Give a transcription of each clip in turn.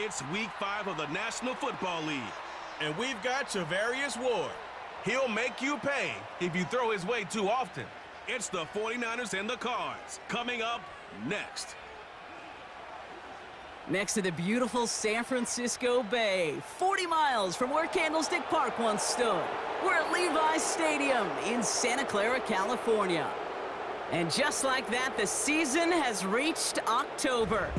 It's Week 5 of the National Football League. And we've got Javarius Ward. He'll make you pay if you throw his way too often. It's the 49ers and the Cards, coming up next. Next to the beautiful San Francisco Bay, 40 miles from where Candlestick Park once stood. We're at Levi's Stadium in Santa Clara, California. And just like that, the season has reached October.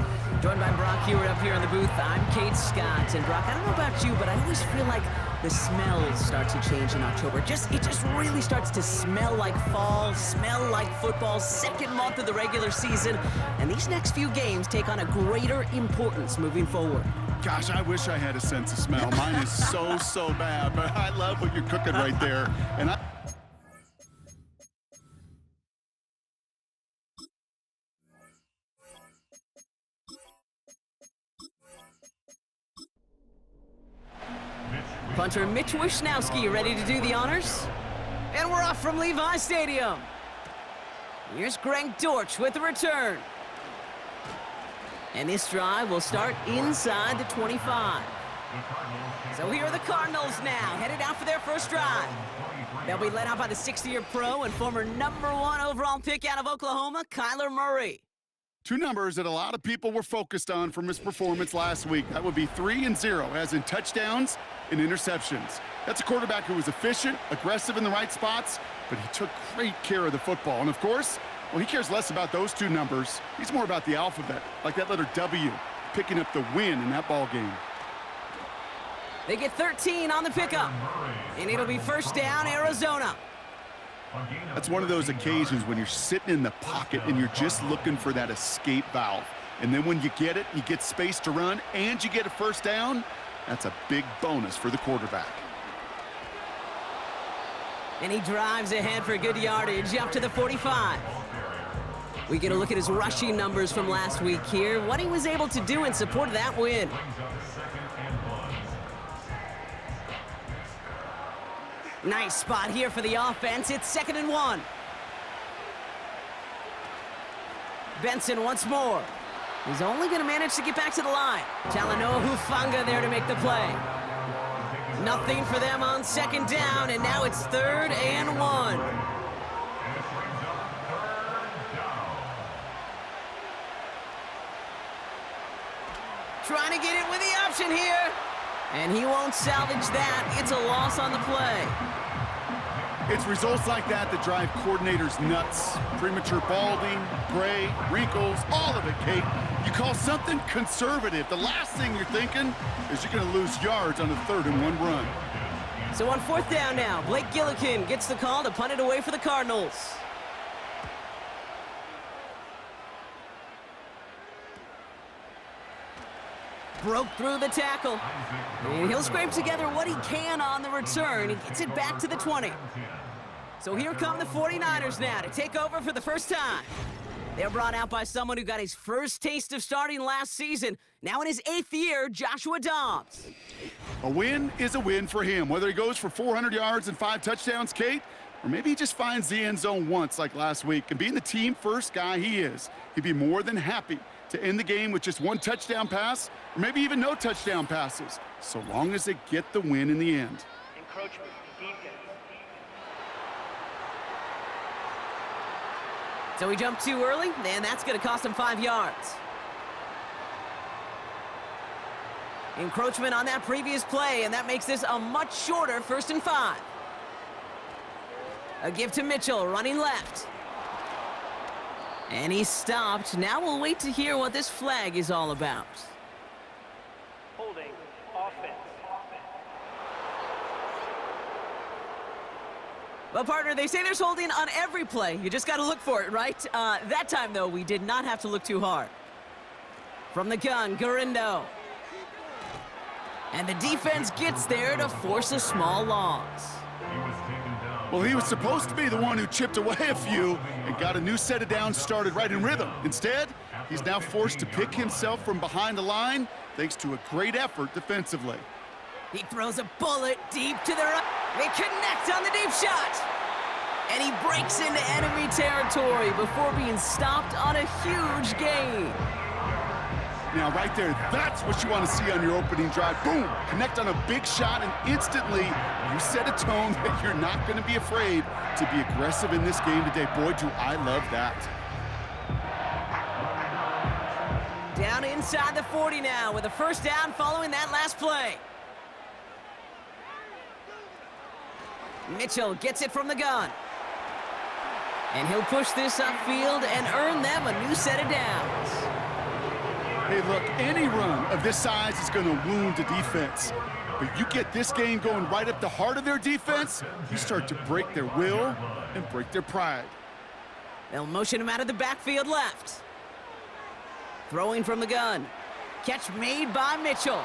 Joined by Brock Hewitt up here in the booth, I'm Kate Scott. And Brock, I don't know about you, but I always feel like the smells start to change in October. It just really starts to smell like fall, smell like football, second month of the regular season. And these next few games take on a greater importance moving forward. Gosh, I wish I had a sense of smell. Mine is so bad, but I love what you're cooking right there. And Punter Mitch Wishnowski ready to do the honors. And we're off from Levi's Stadium. Here's Greg Dortch with the return. And this drive will start inside the 25. So here are the Cardinals now, headed out for their first drive. They'll be led out by the 60-year pro and former #1 overall pick out of Oklahoma, Kyler Murray. two numbers that a lot of people were focused on from his performance last week. That would be 3 and 0, as in touchdowns and interceptions. That's a quarterback who was efficient, aggressive in the right spots, but he took great care of the football. And of course, well, he cares less about those two numbers. He's more about the alphabet, like that letter W, picking up the win in that ball game. They get 13 on the pickup, and it'll be first down, Arizona. That's one of those occasions when you're sitting in the pocket and you're just looking for that escape valve. And then when you get it, you get space to run, and you get a first down. That's a big bonus for the quarterback. And he drives ahead for good yardage up to the 45. We get a look at his rushing numbers from last week here, what he was able to do in support of that win. Nice spot here for the offense. It's 2nd and 1. Benson once more. He's only going to manage to get back to the line. Talanoa Hufanga there to make the play. Nothing for them on 2nd down, and now it's 3rd and 1. Trying to get it with the option here. And he won't salvage that. It's a loss on the play. It's results like that that drive coordinators nuts. Premature balding, gray, wrinkles, all of it, Kate. You call something conservative. The last thing you're thinking is you're going to lose yards on a 3rd and 1 run. So on 4th down now, Blake Gillikin gets the call to punt it away for the Cardinals. Broke through the tackle. And he'll scrape together what he can on the return. He gets it back to the 20. So here come the 49ers now to take over for the first time. They're brought out by someone who got his first taste of starting last season. Now in his 8th year, Joshua Dobbs. A win is a win for him, whether he goes for 400 yards and 5 touchdowns, Kate, or maybe he just finds the end zone once like last week. And being the team-first guy he is, he'd be more than happy to end the game with just 1 touchdown pass, or maybe even no touchdown passes, so long as they get the win in the end. Encroachment, defense. So he jumped too early, and that's going to cost him 5 yards. Encroachment on that previous play, and that makes this a much shorter 1st and 5. A give to Mitchell, running left. And he stopped. Now we'll wait to hear what this flag is all about. Holding, offense. Well, partner, they say there's holding on every play. You just got to look for it, right? That time, though, we did not have to look too hard. From the gun, Garindo. And the defense gets there to force a small loss. Well, he was supposed to be the one who chipped away a few and got a new set of downs started right in rhythm. Instead, he's now forced to pick himself from behind the line thanks to a great effort defensively. He throws a bullet deep to the right. They connect on the deep shot. And he breaks into enemy territory before being stopped on a huge gain. Now, right there, that's what you want to see on your opening drive. Boom! Connect on a big shot, and instantly you set a tone that you're not going to be afraid to be aggressive in this game today. Boy, do I love that. Down inside the 40 now with a first down following that last play. Mitchell gets it from the gun. And he'll push this upfield and earn them a new set of downs. Hey, look, any run of this size is going to wound the defense. But you get this game going right up the heart of their defense, you start to break their will and break their pride. They'll motion him out of the backfield left. Throwing from the gun. Catch made by Mitchell.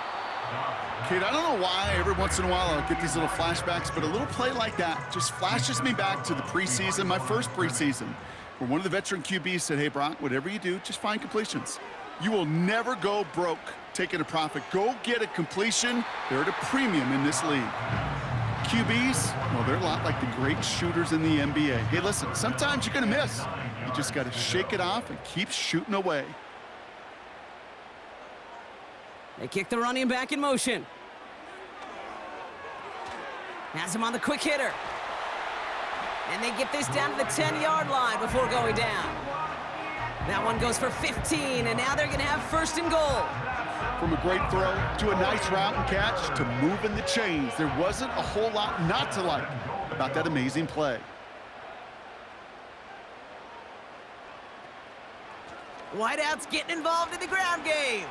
Kate, I don't know why every once in a while I'll get these little flashbacks, but a little play like that just flashes me back to the preseason, my first preseason, where one of the veteran QBs said, hey, Brock, whatever you do, just find completions. You will never go broke taking a profit. Go get a completion. They're at a premium in this league. QBs, well, they're a lot like the great shooters in the NBA. Hey, listen, sometimes you're going to miss. You just got to shake it off and keep shooting away. They kick the running back in motion. Has him on the quick hitter. And they get this down to the 10-yard line before going down. That one goes for 15, and now they're going to have first and goal. From a great throw to a nice route and catch to moving the chains, there wasn't a whole lot not to like about that amazing play. Whiteout's getting involved in the ground game.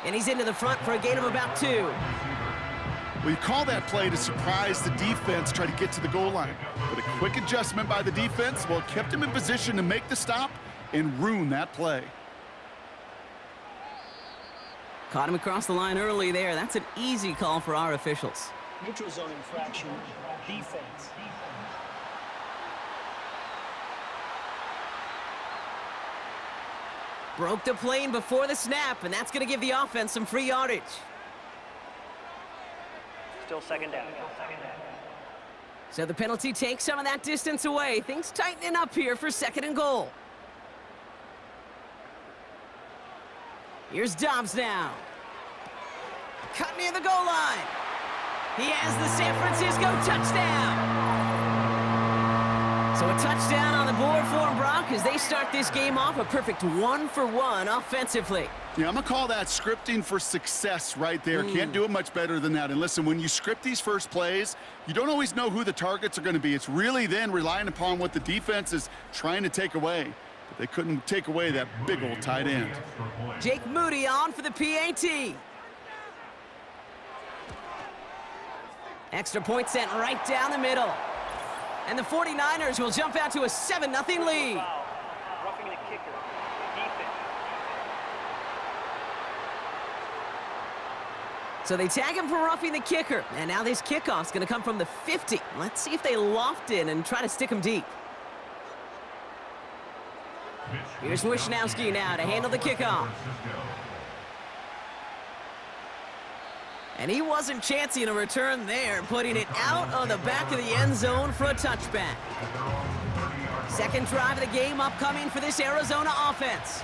And he's into the front for a gain of about 2. Well, you call that play to surprise the defense, try to get to the goal line. But a quick adjustment by the defense, well, it kept him in position to make the stop and ruin that play. Caught him across the line early there. That's an easy call for our officials. Neutral zone infraction, defense. Broke the plane before the snap, and that's going to give the offense some free yardage. Still second down. So the penalty takes some of that distance away. Things tightening up here for second and goal. Here's Dobbs now. Cut near the goal line. He has the San Francisco touchdown. So a touchdown on the board for him, Brock, as they start this game off a perfect 1-for-1 offensively. Yeah, I'm going to call that scripting for success right there. Can't do it much better than that. And listen, when you script these first plays, you don't always know who the targets are going to be. It's really then relying upon what the defense is trying to take away. But they couldn't take away that big old tight end. Jake Moody on for the PAT. Extra point sent right down the middle. And the 49ers will jump out to a 7-0 lead. Roughing the kicker, defense. So they tag him for roughing the kicker. And now this kickoff's going to come from the 50. Let's see if they loft in and try to stick him deep. Here's Wishnowski now to handle the kickoff. And he wasn't chancing a return there, putting it out on the back of the end zone for a touchback. Second drive of the game upcoming for this Arizona offense.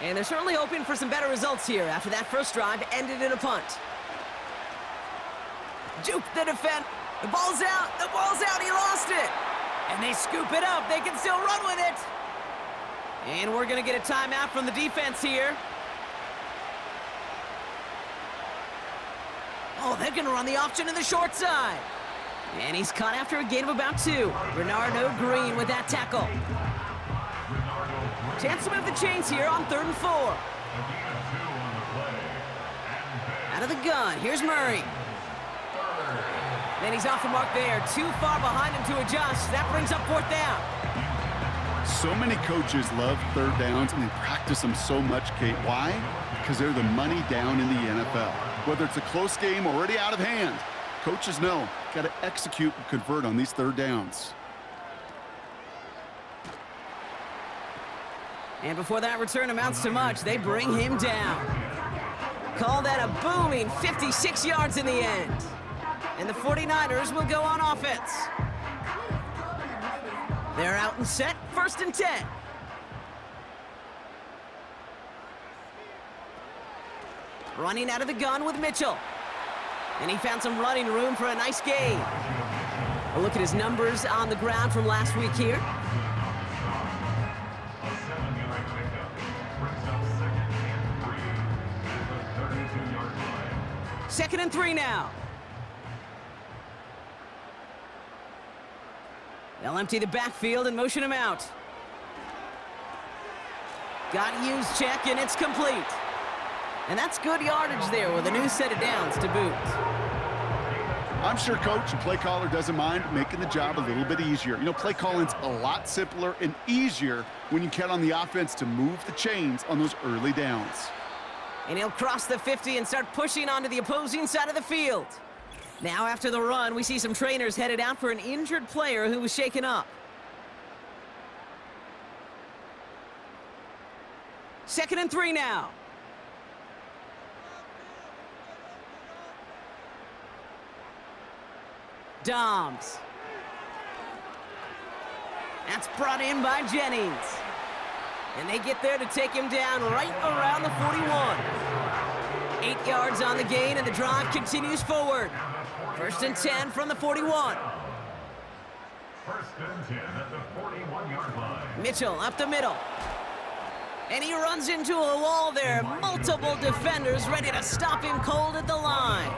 And they're certainly hoping for some better results here after that first drive ended in a punt. Juke the defense. The ball's out. The ball's out. He lost it. And they scoop it up. They can still run with it. And we're going to get a timeout from the defense here. Oh, they're going to run the option in the short side. And he's caught after a gain of about 2. Bernardo Green with that tackle. Chance to move the chains here on 3rd and 4. Out of the gun, here's Murray. Then he's off the mark there. Too far behind him to adjust. That brings up 4th down. So many coaches love 3rd downs, and they practice them so much, Kate. Why? Because they're the money down in the NFL. Whether it's a close game already out of hand, coaches know, got to execute and convert on these 3rd downs. And before that return amounts to much, they bring him down. Call that a booming 56 yards in the end. And the 49ers will go on offense. They're out and set, 1st and 10. Running out of the gun with Mitchell. And he found some running room for a nice gain. A look at his numbers on the ground from last week here. A 7-yard pickup brings up 2nd and 3 at the 32-yard line. 2nd and 3 now. They'll empty the backfield and motion him out. Got used check, and it's complete. And that's good yardage there with a new set of downs to boot. I'm sure coach and play caller doesn't mind making the job a little bit easier. You know, play calling's a lot simpler and easier when you count on the offense to move the chains on those early downs. And he'll cross the 50 and start pushing onto the opposing side of the field. Now after the run, we see some trainers headed out for an injured player who was shaken up. 2nd and 3 now. Dobbs. That's brought in by Jennings. And they get there to take him down right around the 41. 8 yards on the gain, and the drive continues forward. 1st and 10 from the 41. 1st and 10 at the 41-yard line. Mitchell up the middle. And he runs into a wall there. Multiple defenders ready to stop him cold at the line.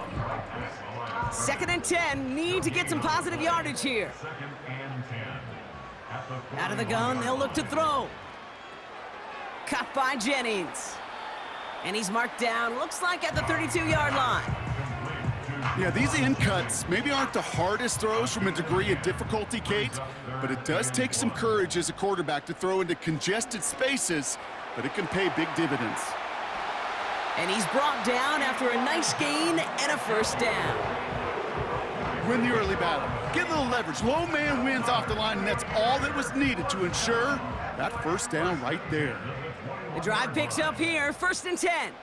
2nd and 10, need to get some positive yardage here. 2nd and 10 at the Out of the gun, they'll look to throw. Cut by Jennings. And he's marked down, looks like at the 32-yard line. Yeah, these in cuts maybe aren't the hardest throws from a degree of difficulty, Kate, but it does take some courage as a quarterback to throw into congested spaces, but it can pay big dividends. And he's brought down after a nice gain and a 1st down. Win the early battle. Get a little leverage. Low man wins off the line, and that's all that was needed to ensure that 1st down right there. The drive picks up here, 1st and 10.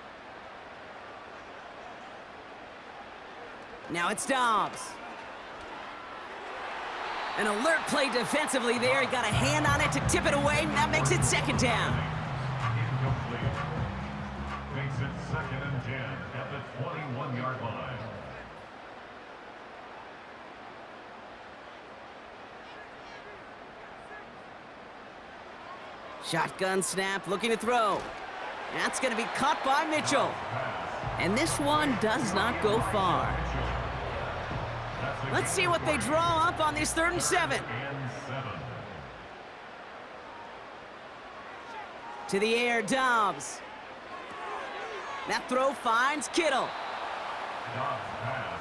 Now it's Dobbs. An alert play defensively there. He got a hand on it to tip it away, and that makes it 2nd down. incomplete. Makes it 2nd and 10 at the 21-yard line. Shotgun snap, looking to throw. That's going to be caught by Mitchell. And this one does not go far. Let's see what they draw up on this 3rd and 7. To the air, Dobbs. That throw finds Kittle. Dobbs pass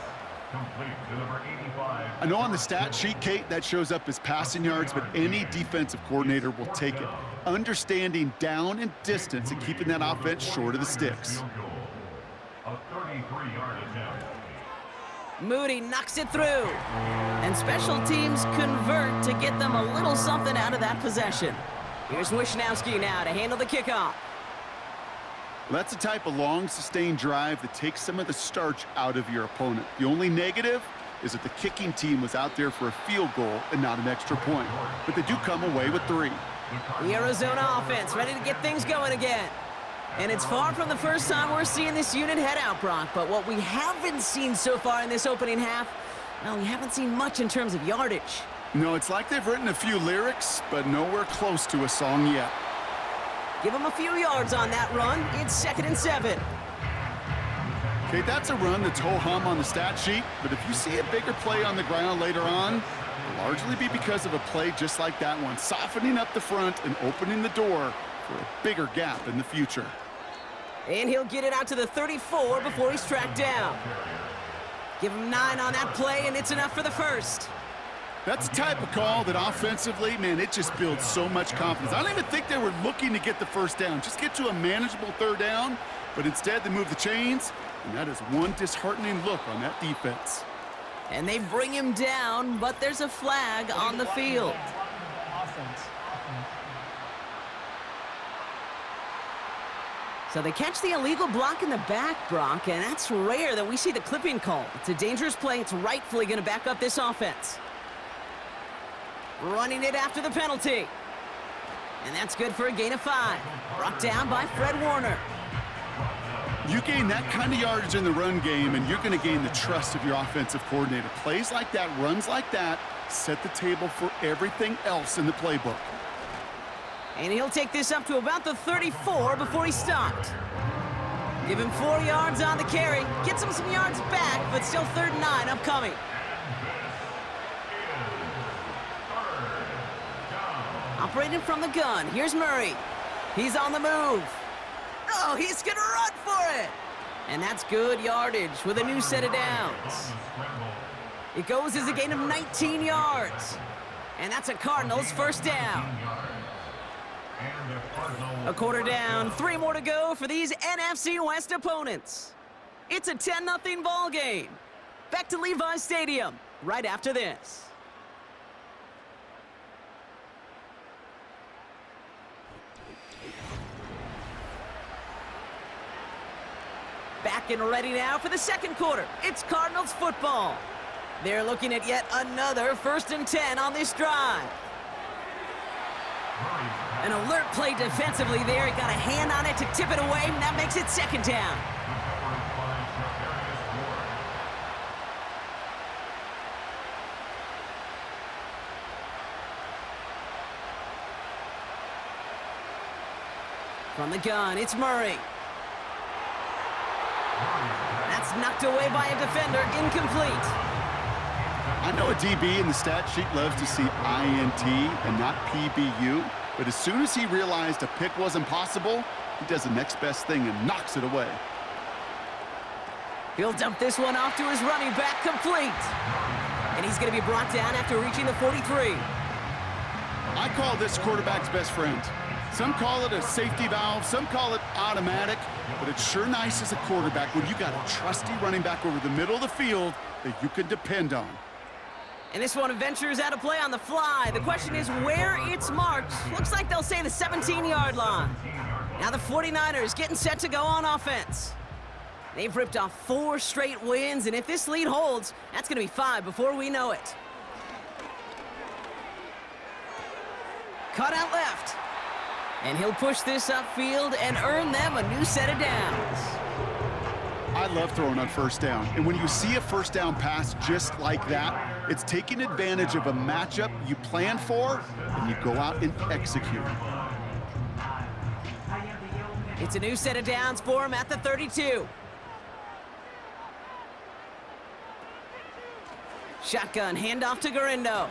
complete to number 85. I know on the stat sheet, Kate, that shows up as passing yards, but any defensive coordinator will take it. Understanding down and distance and keeping that offense short of the sticks. A 33-yard attempt. Moody knocks it through. And special teams convert to get them a little something out of that possession. Here's Wishnowski now to handle the kickoff. That's the type of long, sustained drive that takes some of the starch out of your opponent. The only negative is that the kicking team was out there for a field goal and not an extra point. But they do come away with 3. The Arizona offense ready to get things going again. And it's far from the first time we're seeing this unit head out, Brock. But what we haven't seen so far in this opening half, well, we haven't seen much in terms of yardage. No, it's like they've written a few lyrics, but nowhere close to a song yet. Give them a few yards on that run. It's 2nd and 7. Okay, that's a run that's ho-hum on the stat sheet, but if you see a bigger play on the ground later on, it'll largely be because of a play just like that one, softening up the front and opening the door for a bigger gap in the future. And he'll get it out to the 34 before he's tracked down. Give him 9 on that play, and it's enough for the 1st. That's the type of call that offensively, man, it just builds so much confidence. I don't even think they were looking to get the 1st down, just get to a manageable 3rd down, but instead they move the chains, and that is one disheartening look on that defense. And they bring him down, but there's a flag on the field. Offense. So they catch the illegal block in the back, Brock, and that's rare that we see the clipping call. It's a dangerous play. It's rightfully going to back up this offense. Running it after the penalty. And that's good for a gain of 5. Brought down by Fred Warner. You gain that kind of yardage in the run game, and you're going to gain the trust of your offensive coordinator. Plays like that, runs like that, set the table for everything else in the playbook. And he'll take this up to about the 34 before he stopped. Give him 4 yards on the carry. Gets him some yards back, but still 3rd and 9 upcoming. Operating from the gun, here's Murray. He's on the move. Oh, he's gonna run for it! And that's good yardage with a new set of downs. It goes as a gain of 19 yards. And that's a Cardinals first down. A quarter down, 3 more to go for these NFC West opponents. It's a 10-0 ball game. Back to Levi's Stadium right after this. Back and ready now for the second quarter. It's Cardinals football. They're looking at yet another 1st and 10 on this drive. An alert play defensively there. He got a hand on it to tip it away, and that makes it 2nd down. From the gun, it's Murray. That's knocked away by a defender, incomplete. I know a DB in the stat sheet loves to see INT and not PBU, but as soon as he realized a pick wasn't possible, he does the next best thing and knocks it away. He'll dump this one off to his running back, complete. And he's going to be brought down after reaching the 43. I call this quarterback's best friend. Some call it a safety valve, some call it automatic, but it's sure nice as a quarterback when you got a trusty running back over the middle of the field that you can depend on. And this one ventures out of play on the fly. The question is where it's marked. Looks like they'll say the 17-yard line. Now the 49ers getting set to go on offense. They've ripped off 4 straight wins, and if this lead holds, that's going to be 5 before we know it. Cut out left. And he'll push this upfield and earn them a new set of downs. I love throwing on 1st down. And when you see a 1st down pass just like that, it's taking advantage of a matchup you plan for, and you go out and execute. It's a new set of downs for him at the 32. Shotgun handoff to Garindo.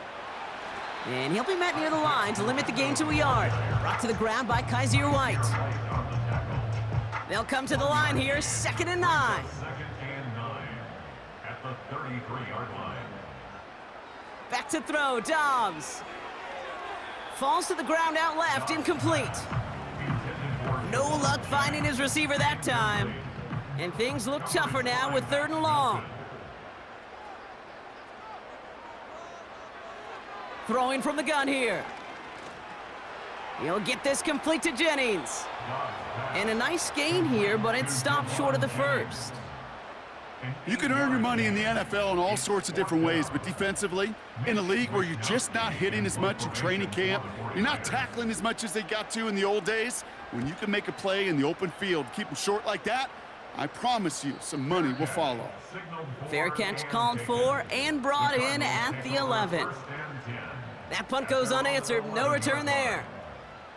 And he'll be met near the line to limit the gain to a yard. Brought to the ground by Kaiser White. They'll come to the line here, 2nd and 9. 2nd and 9 at the 33-yard line. Back to throw, Dobbs. Falls to the ground out left, incomplete. No luck finding his receiver that time. And things look tougher now with 3rd and long. Throwing from the gun here. He'll get this complete to Jennings. And a nice gain here, but it stopped short of the 1st. You can earn your money in the NFL in all sorts of different ways, but defensively, in a league where you're just not hitting as much in training camp, you're not tackling as much as they got to in the old days, when you can make a play in the open field, keep them short like that, I promise you some money will follow. Fair catch called for and brought in at the 11. That punt goes unanswered, no return there.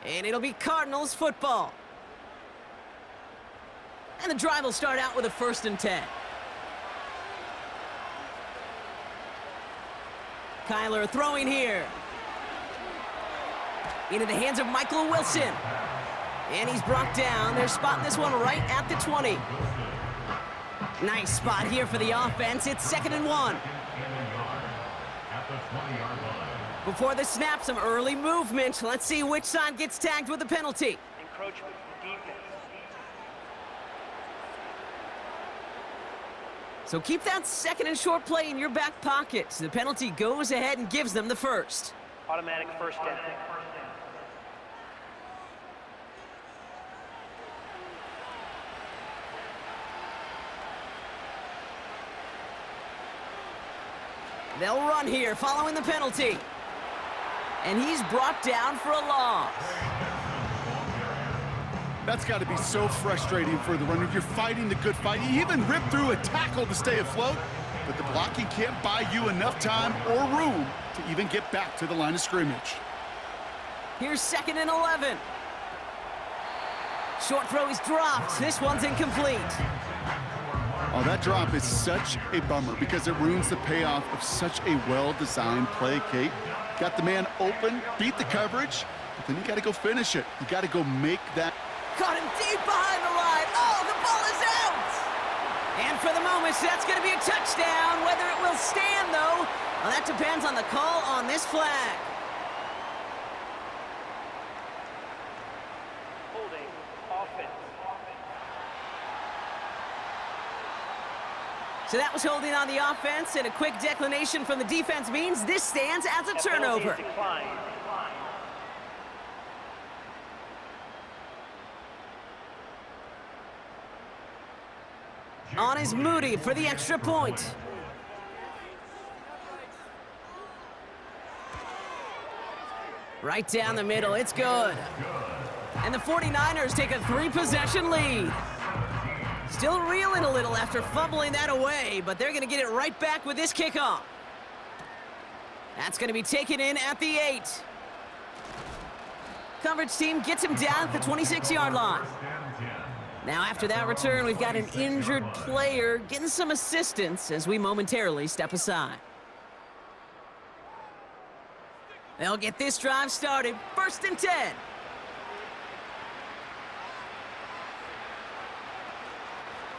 And it'll be Cardinals football. And the drive will start out with a 1st and 10. Kyler throwing here. Into the hands of Michael Wilson. And he's brought down. They're spotting this one right at the 20. Nice spot here for the offense. It's 2nd and 1. Before the snap, some early movement. Let's see which side gets tagged with the penalty. Encroachment, defense. So keep that 2nd and short play in your back pocket. The penalty goes ahead and gives them the 1st. Automatic 1st down. They'll run here following the penalty. And he's brought down for a loss. That's got to be so frustrating for the runner. You're fighting the good fight. You even ripped through a tackle to stay afloat, but the blocking can't buy you enough time or room to even get back to the line of scrimmage. Here's 2nd and 11. Short throw is dropped. This one's incomplete. Oh, that drop is such a bummer because it ruins the payoff of such a well-designed play, Kate. Got the man open, beat the coverage, but then you got to go finish it. You got to go make that. Caught him deep behind the line. Oh, the ball is out! And for the moment, that's going to be a touchdown. Whether it will stand, though, well, that depends on the call on this flag. Holding offense. So that was holding on the offense, and a quick declination from the defense means this stands as a turnover. Penalty is declined. On is Moody for the extra point. Right down the middle, it's good. And the 49ers take a 3-possession lead. Still reeling a little after fumbling that away, but they're gonna get it right back with this kickoff. That's gonna be taken in at the 8. Coverage team gets him down at the 26-yard line. Now after that return, we've got an injured player getting some assistance as we momentarily step aside. They'll get this drive started. 1st and 10.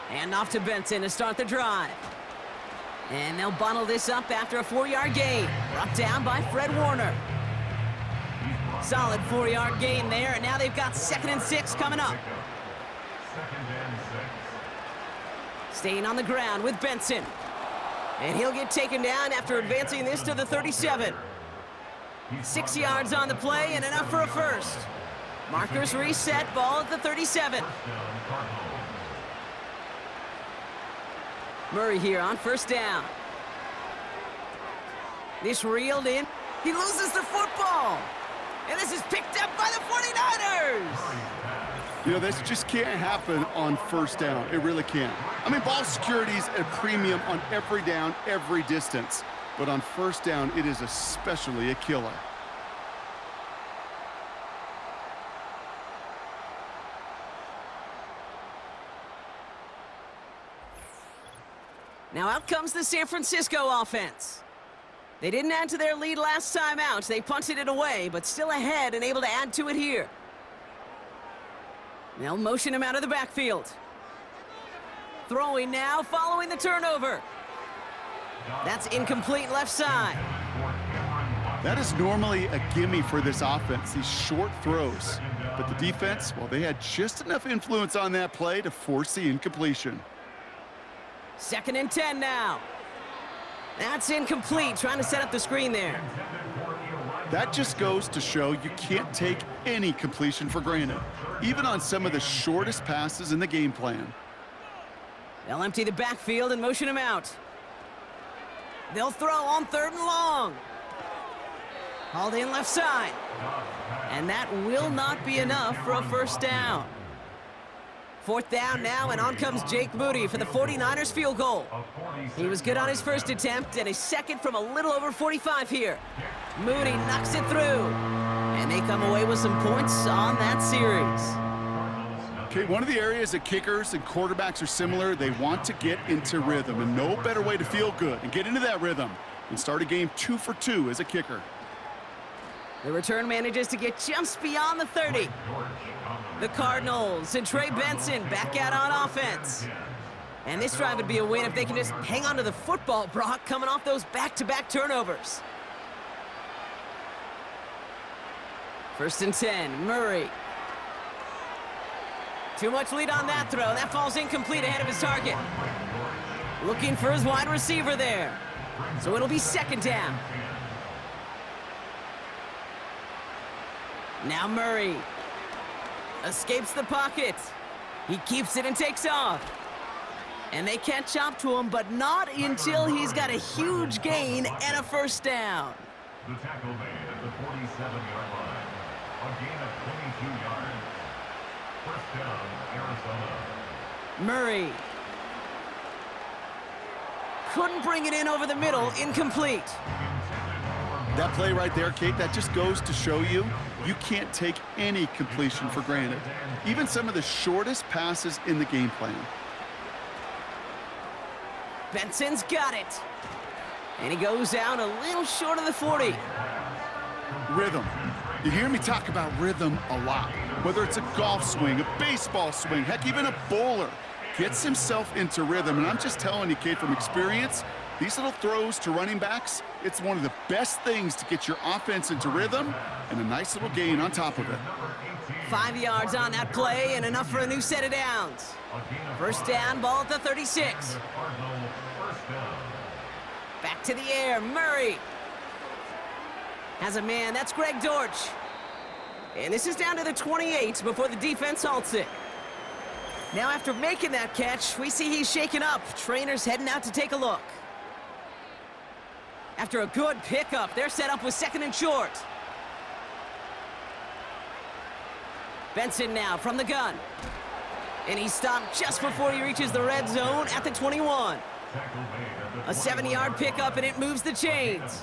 And off to Benson to start the drive. And they'll bundle this up after a 4-yard gain. Brought down by Fred Warner. Solid 4-yard gain there, and now they've got 2nd and 6 coming up. Staying on the ground with Benson. And he'll get taken down after advancing this to the 37. 6 yards on the play and enough for a first. Markers reset, ball at the 37. Murray here on 1st down. This reeled in. He loses the football. And this is picked up by the 49ers. You know, this just can't happen on 1st down. It really can't. I mean, ball security's a premium on every down, every distance. But on 1st down, it is especially a killer. Now out comes the San Francisco offense. They didn't add to their lead last time out. They punted it away, but still ahead and able to add to it here. They'll motion him out of the backfield. Throwing now, following the turnover. That's incomplete left side. That is normally a gimme for this offense, these short throws. But the defense, well, they had just enough influence on that play to force the incompletion. 2nd and 10 now. That's incomplete, trying to set up the screen there. That just goes to show you can't take any completion for granted, even on some of the shortest passes in the game plan. They'll empty the backfield and motion him out. They'll throw on 3rd and long. Hauled in left side. And that will not be enough for a 1st down. 4th down now, and on comes Jake Moody for the 49ers field goal. He was good on his 1st attempt, and a 2nd from a little over 45 here. Moody knocks it through, and they come away with some points on that series. Okay, one of the areas that kickers and quarterbacks are similar, they want to get into rhythm, and no better way to feel good and get into that rhythm than start a game 2 for 2 as a kicker. The return manages to get just beyond the 30. The Cardinals and Trey Benson back out on offense. And this drive would be a win if they can just hang on to the football, Brock, coming off those back-to-back turnovers. 1st and 10, Murray. Too much lead on that throw. That falls incomplete ahead of his target. Looking for his wide receiver there. So it'll be 2nd down. Now Murray escapes the pocket. He keeps it and takes off. And they catch up to him, but not until he's got a huge gain and a 1st down. The tackle made at the 47-yard line. A gain of 22 yards. First down, Arizona. Murray. Couldn't bring it in over the middle. Incomplete. That play right there, Kate, that just goes to show you can't take any completion for granted. Even some of the shortest passes in the game plan. Benson's got it. And he goes out a little short of the 40. Rhythm. You hear me talk about rhythm a lot. Whether it's a golf swing, a baseball swing, heck, even a bowler gets himself into rhythm. And I'm just telling you, Kate, from experience, these little throws to running backs, it's one of the best things to get your offense into rhythm and a nice little gain on top of it. 5 yards on that play and enough for a new set of downs. First down, ball at the 36. Back to the air, Murray. Has a man, that's Greg Dortch. And this is down to the 28 before the defense halts it. Now after making that catch, we see he's shaken up. Trainer's heading out to take a look. After a good pickup, they're set up with 2nd and short. Benson now from the gun. And he's stopped just before he reaches the red zone at the 21. A 7-yard pickup, and it moves the chains.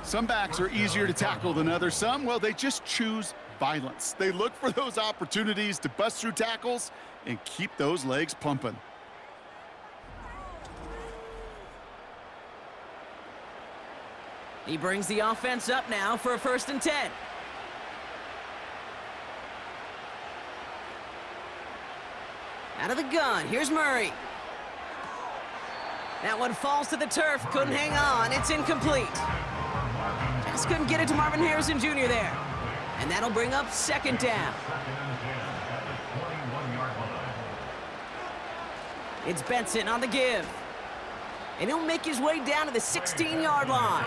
Some backs are easier to tackle than others. Some, well, they just choose violence. They look for those opportunities to bust through tackles and keep those legs pumping. He brings the offense up now for a 1st and 10. Out of the gun, here's Murray. That one falls to the turf, couldn't hang on, it's incomplete. Just couldn't get it to Marvin Harrison Jr. there. And that'll bring up 2nd down. It's Benson on the give. And he'll make his way down to the 16-yard line.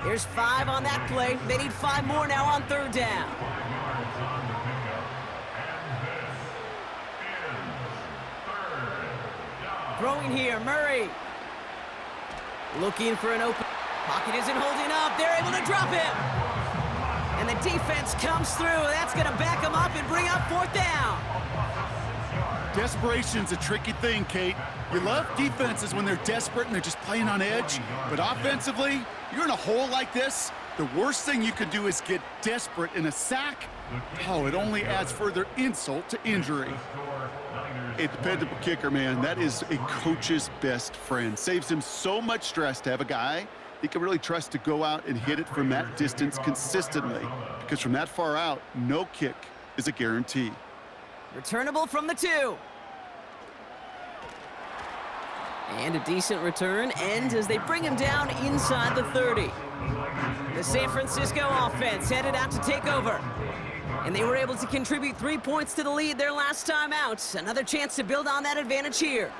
There's 5 on that play. They need 5 more now on 3rd down. Throwing here, Murray. Looking for an open. Pocket isn't holding up. They're able to drop him. And the defense comes through. That's going to back him up and bring up 4th down. Desperation's a tricky thing, Kate. You love defenses when they're desperate and they're just playing on edge. But offensively, you're in a hole like this, the worst thing you could do is get desperate in a sack. Oh, it only adds further insult to injury. A dependable kicker, man, that is a coach's best friend. Saves him so much stress to have a guy he can really trust to go out and hit it from that distance consistently. Because from that far out, no kick is a guarantee. Returnable from the 2. And a decent return ends as they bring him down inside the 30. The San Francisco offense headed out to take over. And they were able to contribute 3 points to the lead their last time out. Another chance to build on that advantage here.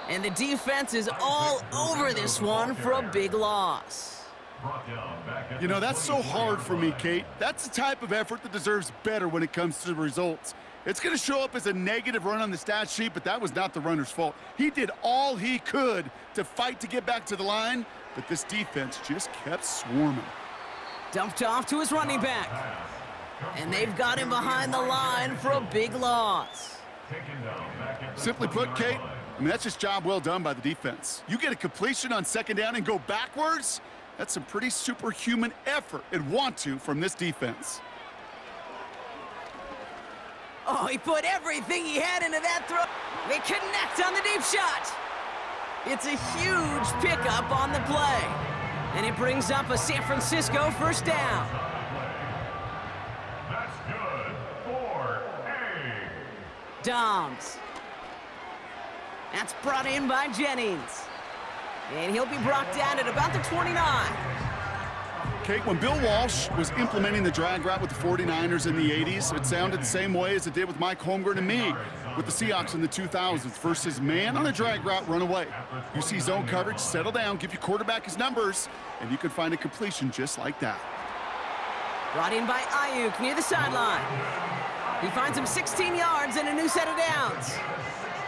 And the defense is all over this one for a big loss. You know, that's so hard for me, Kate. That's the type of effort that deserves better when it comes to the results. It's going to show up as a negative run on the stat sheet, but that was not the runner's fault. He did all he could to fight to get back to the line, but this defense just kept swarming. Dumped off to his running back. And they've got him behind the line for a big loss. Simply put, Kate, I mean, that's just job well done by the defense. You get a completion on 2nd down and go backwards, that's some pretty superhuman effort and want to from this defense. Oh, he put everything he had into that throw. They connect on the deep shot. It's a huge pickup on the play. And it brings up a San Francisco 1st down. That's good for A. Doms. That's brought in by Jennings. And he'll be brought down at about the 29. Kate, when Bill Walsh was implementing the drag route with the 49ers in the 80s, it sounded the same way as it did with Mike Holmgren and me with the Seahawks in the 2000s. Versus man on a drag route, run away. You see zone coverage, settle down, give your quarterback his numbers, and you can find a completion just like that. Brought in by Ayuk near the sideline. He finds him 16 yards and a new set of downs.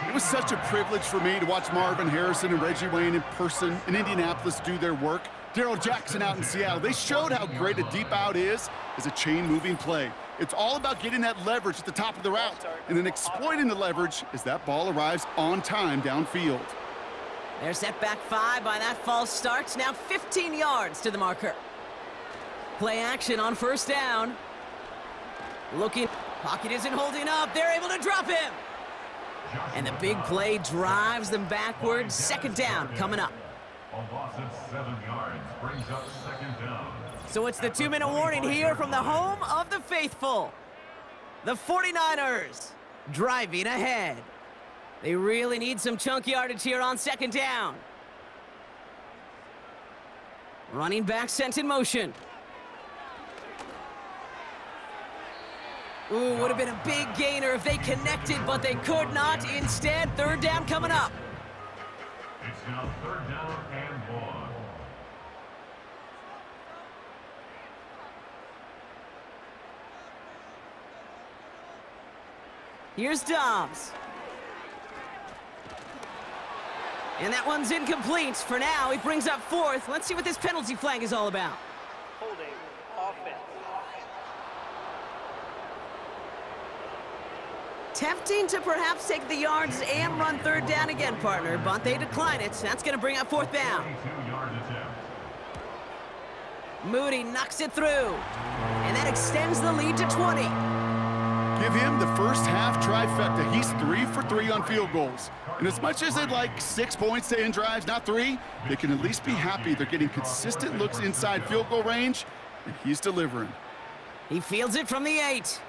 It was such a privilege for me to watch Marvin Harrison and Reggie Wayne in person in Indianapolis do their work. Darrell Jackson out in Seattle, they showed how great a deep out is as a chain-moving play. It's all about getting that leverage at the top of the route and then exploiting the leverage as that ball arrives on time downfield. They're set back 5 by that false start. Now 15 yards to the marker. Play action on first down. Looking, pocket isn't holding up. They're able to drop him. And the big play drives them backwards. Second down coming up. A loss of 7 yards brings up second down. So it's the 2-minute warning here from the home of the faithful. The 49ers driving ahead. They really need some chunk yardage here on second down. Running back sent in motion. Ooh, would have been a big gainer if they connected, but they could not. Instead, third down coming up. It's now third down and 1. Here's Dobbs. And that one's incomplete. For now, he brings up fourth. Let's see what this penalty flag is all about. Holding. Offense. Tempting to perhaps take the yards and run third down again, partner, but they decline it. That's going to bring up fourth down. 22-yard attempt. Moody knocks it through. And that extends the lead to 20. Give him the first half trifecta. He's 3 for 3 on field goals. And as much as they'd like 6 points to end drives, not 3, they can at least be happy they're getting consistent looks inside field goal range, and he's delivering. He fields it from the 8.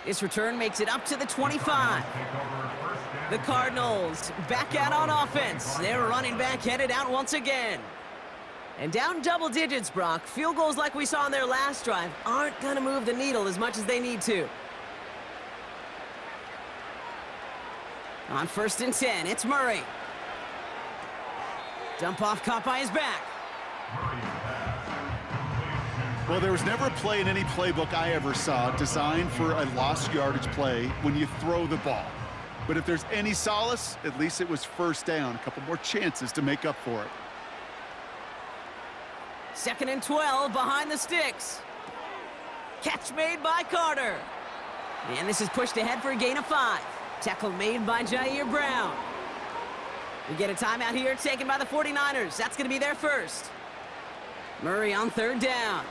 This return makes it up to the 25. The Cardinals back out on offense. Their running back headed out once again. And down double digits, Brock. Field goals like we saw on their last drive aren't going to move the needle as much as they need to. On first and 10, it's Murray. Dump off caught by his back. Well, there was never a play in any playbook I ever saw designed for a lost yardage play when you throw the ball. But if there's any solace, at least it was first down. A couple more chances to make up for it. Second and 12 behind the sticks. Catch made by Carter. And this is pushed ahead for a gain of 5. Tackle made by Jair Brown. We get a timeout here taken by the 49ers. That's going to be their first. Murray on third down.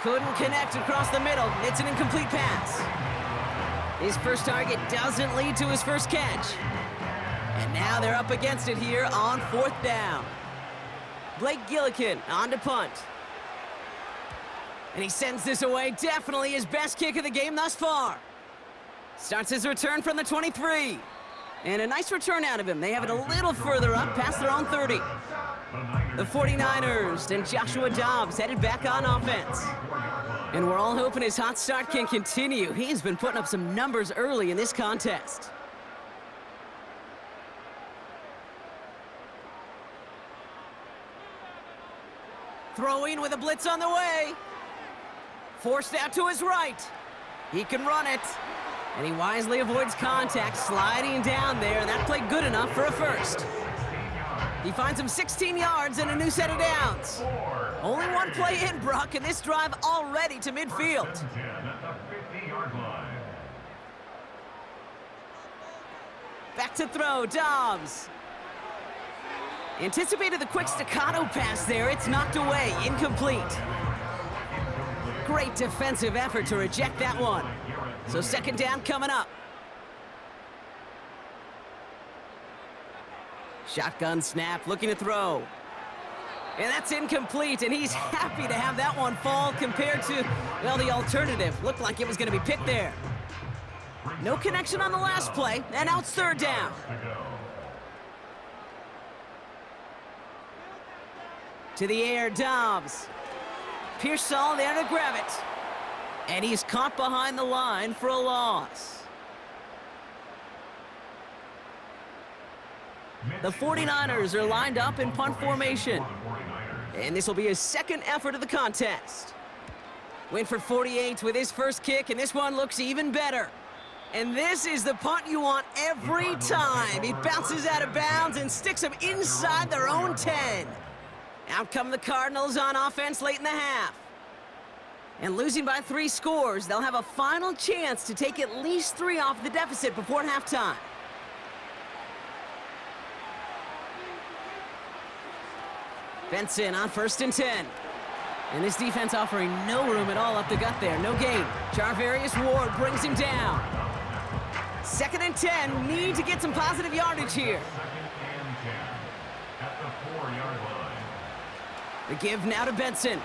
Couldn't connect across the middle. It's an incomplete pass. His first target doesn't lead to his first catch. And now they're up against it here on fourth down. Blake Gillikin on to punt. And he sends this away. Definitely his best kick of the game thus far. Starts his return from the 23. And a nice return out of him. They have it a little further up past their own 30. The 49ers and Joshua Dobbs headed back on offense. And we're all hoping his hot start can continue. He's been putting up some numbers early in this contest. Throwing with a blitz on the way. Forced out to his right. He can run it. And he wisely avoids contact, sliding down there, and that played good enough for a first. He finds him 16 yards and a new set of downs. Only one play in, Brock, and this drive already to midfield. Back to throw, Dobbs. Anticipated the quick staccato pass there. It's knocked away, incomplete. Great defensive effort to reject that one. So second down coming up. Shotgun snap, looking to throw. And that's incomplete, and he's happy to have that one fall compared to, well, the alternative. Looked like it was going to be picked there. No connection on the last play, and now it's third down. To the air, Dobbs. Pearsall there to grab it. And he's caught behind the line for a loss. The 49ers are lined up in punt formation. And this will be his second effort of the contest. Went for 48 with his first kick, and this one looks even better. And this is the punt you want every time. He bounces out of bounds and sticks them inside their own 10. Out come the Cardinals on offense late in the half. And losing by 3 scores, they'll have a final chance to take at least 3 off the deficit before halftime. Benson on 1st and 10. And this defense offering no room at all up the gut there. No gain. Charvarius Ward brings him down. 2nd and 10. Need to get some positive yardage here. 2nd and 10 at the 4-yard line. The give now to Benson.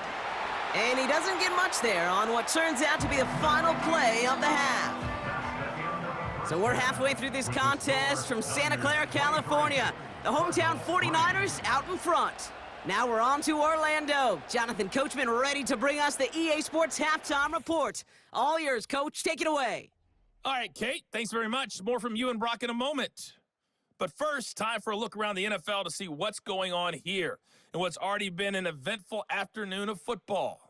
And he doesn't get much there on what turns out to be the final play of the half. So we're halfway through this contest from Santa Clara, California. The hometown 49ers out in front. Now we're on to Orlando. Jonathan Coachman ready to bring us the EA Sports Halftime Report. All yours, Coach. Take it away. All right, Kate, thanks very much. More from you and Brock in a moment. But first, time for a look around the NFL to see what's going on here and what's already been an eventful afternoon of football.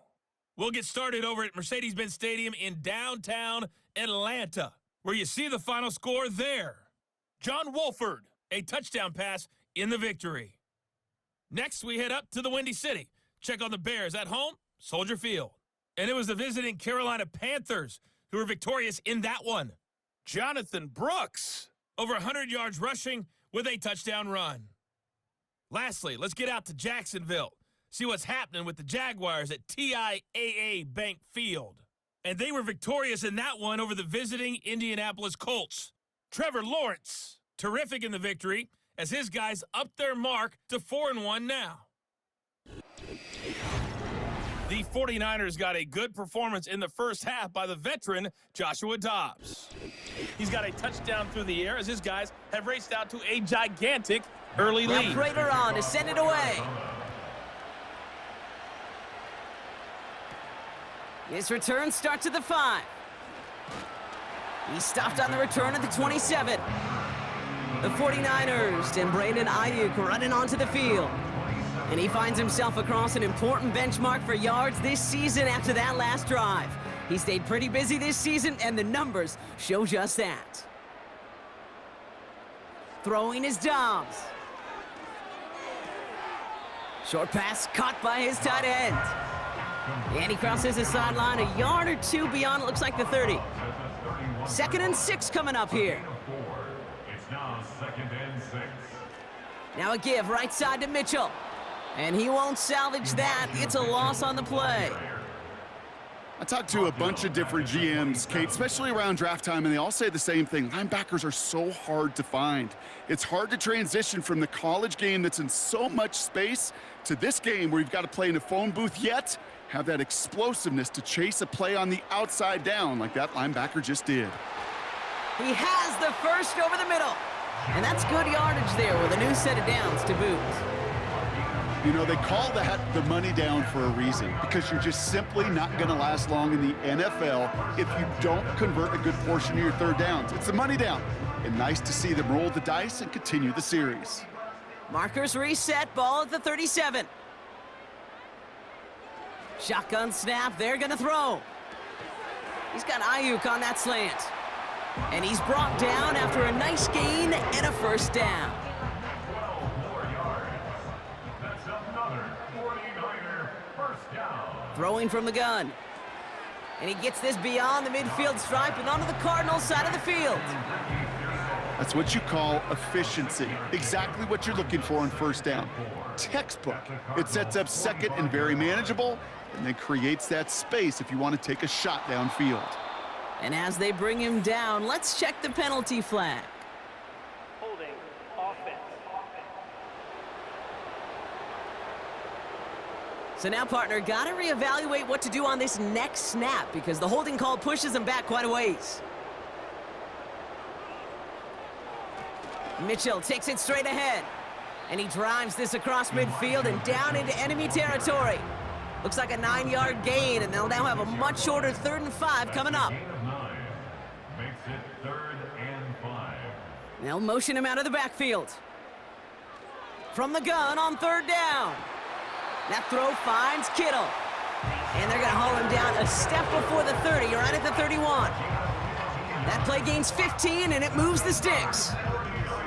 We'll get started over at Mercedes-Benz Stadium in downtown Atlanta, where you see the final score there. John Wolford, a touchdown pass in the victory. Next, we head up to the Windy City. Check on the Bears at home, Soldier Field. And it was the visiting Carolina Panthers who were victorious in that one. Jonathan Brooks, over 100 yards rushing with a touchdown run. Lastly, let's get out to Jacksonville. See what's happening with the Jaguars at TIAA Bank Field. And they were victorious in that one over the visiting Indianapolis Colts. Trevor Lawrence, terrific in the victory, as his guys up their mark to 4-1 now. The 49ers got a good performance in the first half by the veteran Joshua Dobbs. He's got a touchdown through the air as his guys have raced out to a gigantic early lead. Prater on to send it away. His return starts at the 5. He stopped on the return at the 27. The 49ers and Brandon Ayuk running onto the field. And he finds himself across an important benchmark for yards this season after that last drive. He stayed pretty busy this season, and the numbers show just that. Throwing is Dobbs. Short pass caught by his tight end. And he crosses the sideline a yard or 2 beyond, it looks like the 30. 2nd and 6 coming up here. It's now 2nd and 6. Now a give right side to Mitchell. And he won't salvage that. It's a loss on the play. I talked to a bunch of different GMs, Kate, especially around draft time, and they all say the same thing. Linebackers are so hard to find. It's hard to transition from the college game that's in so much space to this game where you've got to play in a phone booth, yet have that explosiveness to chase a play on the outside down like that linebacker just did. He has the first over the middle. And that's good yardage there with a new set of downs to boot. You know, they call that the money down for a reason, because you're just simply not going to last long in the NFL if you don't convert a good portion of your third downs. It's the money down. And nice to see them roll the dice and continue the series. Markers reset, ball at the 37. Shotgun snap, they're going to throw. He's got Ayuk on that slant. And he's brought down after a nice gain and a first down. 12 more yards. That's another 49er first down. Throwing from the gun. And he gets this beyond the midfield stripe and onto the Cardinals side of the field. That's what you call efficiency. Exactly what you're looking for in first down. Textbook. It sets up second and very manageable, and then creates that space if you want to take a shot downfield. And as they bring him down, let's check the penalty flag. Holding offense. So now, partner, got to reevaluate what to do on this next snap because the holding call pushes him back quite a ways. Mitchell takes it straight ahead. And he drives this across midfield and down into enemy territory. Looks like a 9-yard gain, and they'll now have a much shorter 3rd and 5 coming up. Gain of 9 makes it 3rd and 5. They'll motion him out of the backfield. From the gun on 3rd down. That throw finds Kittle. And they're going to haul him down a step before the 30, right at the 31. That play gains 15, and it moves the sticks.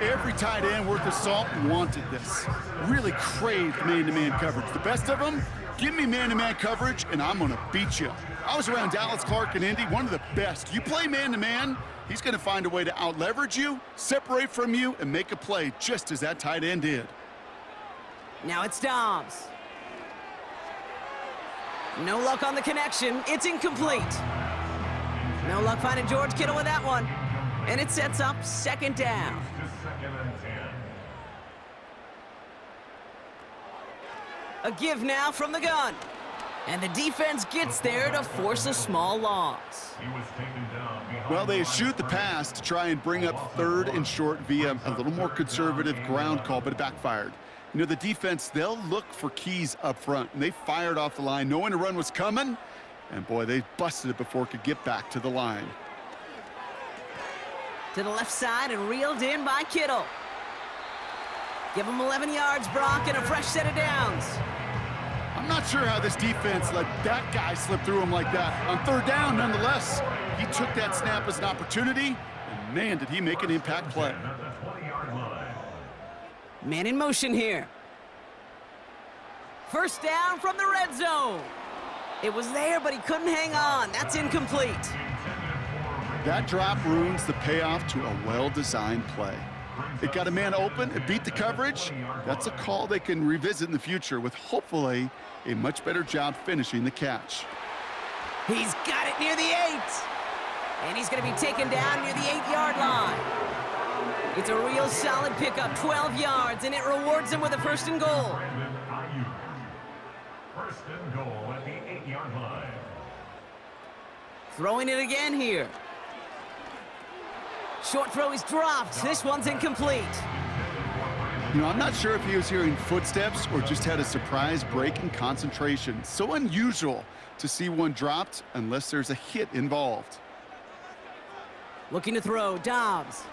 Every tight end worth his salt wanted this. Really craved man-to-man coverage. The best of them, give me man-to-man coverage, and I'm going to beat you. I was around Dallas Clark and Indy, one of the best. You play man-to-man, he's going to find a way to out-leverage you, separate from you, and make a play just as that tight end did. Now it's Dobbs. No luck on the connection. It's incomplete. No luck finding George Kittle with that one. And it sets up second down. A give now from the gun. And the defense gets there to force a small loss. Well, they eschewed the pass to try and bring up third and short via a little more conservative ground call, but it backfired. You know, the defense, they'll look for keys up front, and they fired off the line knowing a run was coming, and boy, they busted it before it could get back to the line. To the left side and reeled in by Kittle. Give him 11 yards, Brock, and a fresh set of downs. I'm not sure how this defense let that guy slip through him like that. On third down, nonetheless, he took that snap as an opportunity, and man, did he make an impact play. Man in motion here. First down from the red zone. It was there, but he couldn't hang on. That's incomplete. That drop ruins the payoff to a well-designed play. It got a man open, it beat the coverage. That's a call they can revisit in the future with hopefully a much better job finishing the catch. He's got it near the 8. And he's going to be taken down near the 8-yard line. It's a real solid pickup, 12 yards, and it rewards him with a first and goal. First and goal at the 8-yard line. Throwing it again here. Short throw is dropped. This one's incomplete. You know, I'm not sure if he was hearing footsteps or just had a surprise break in concentration. So unusual to see one dropped unless there's a hit involved. Looking to throw, Dobbs.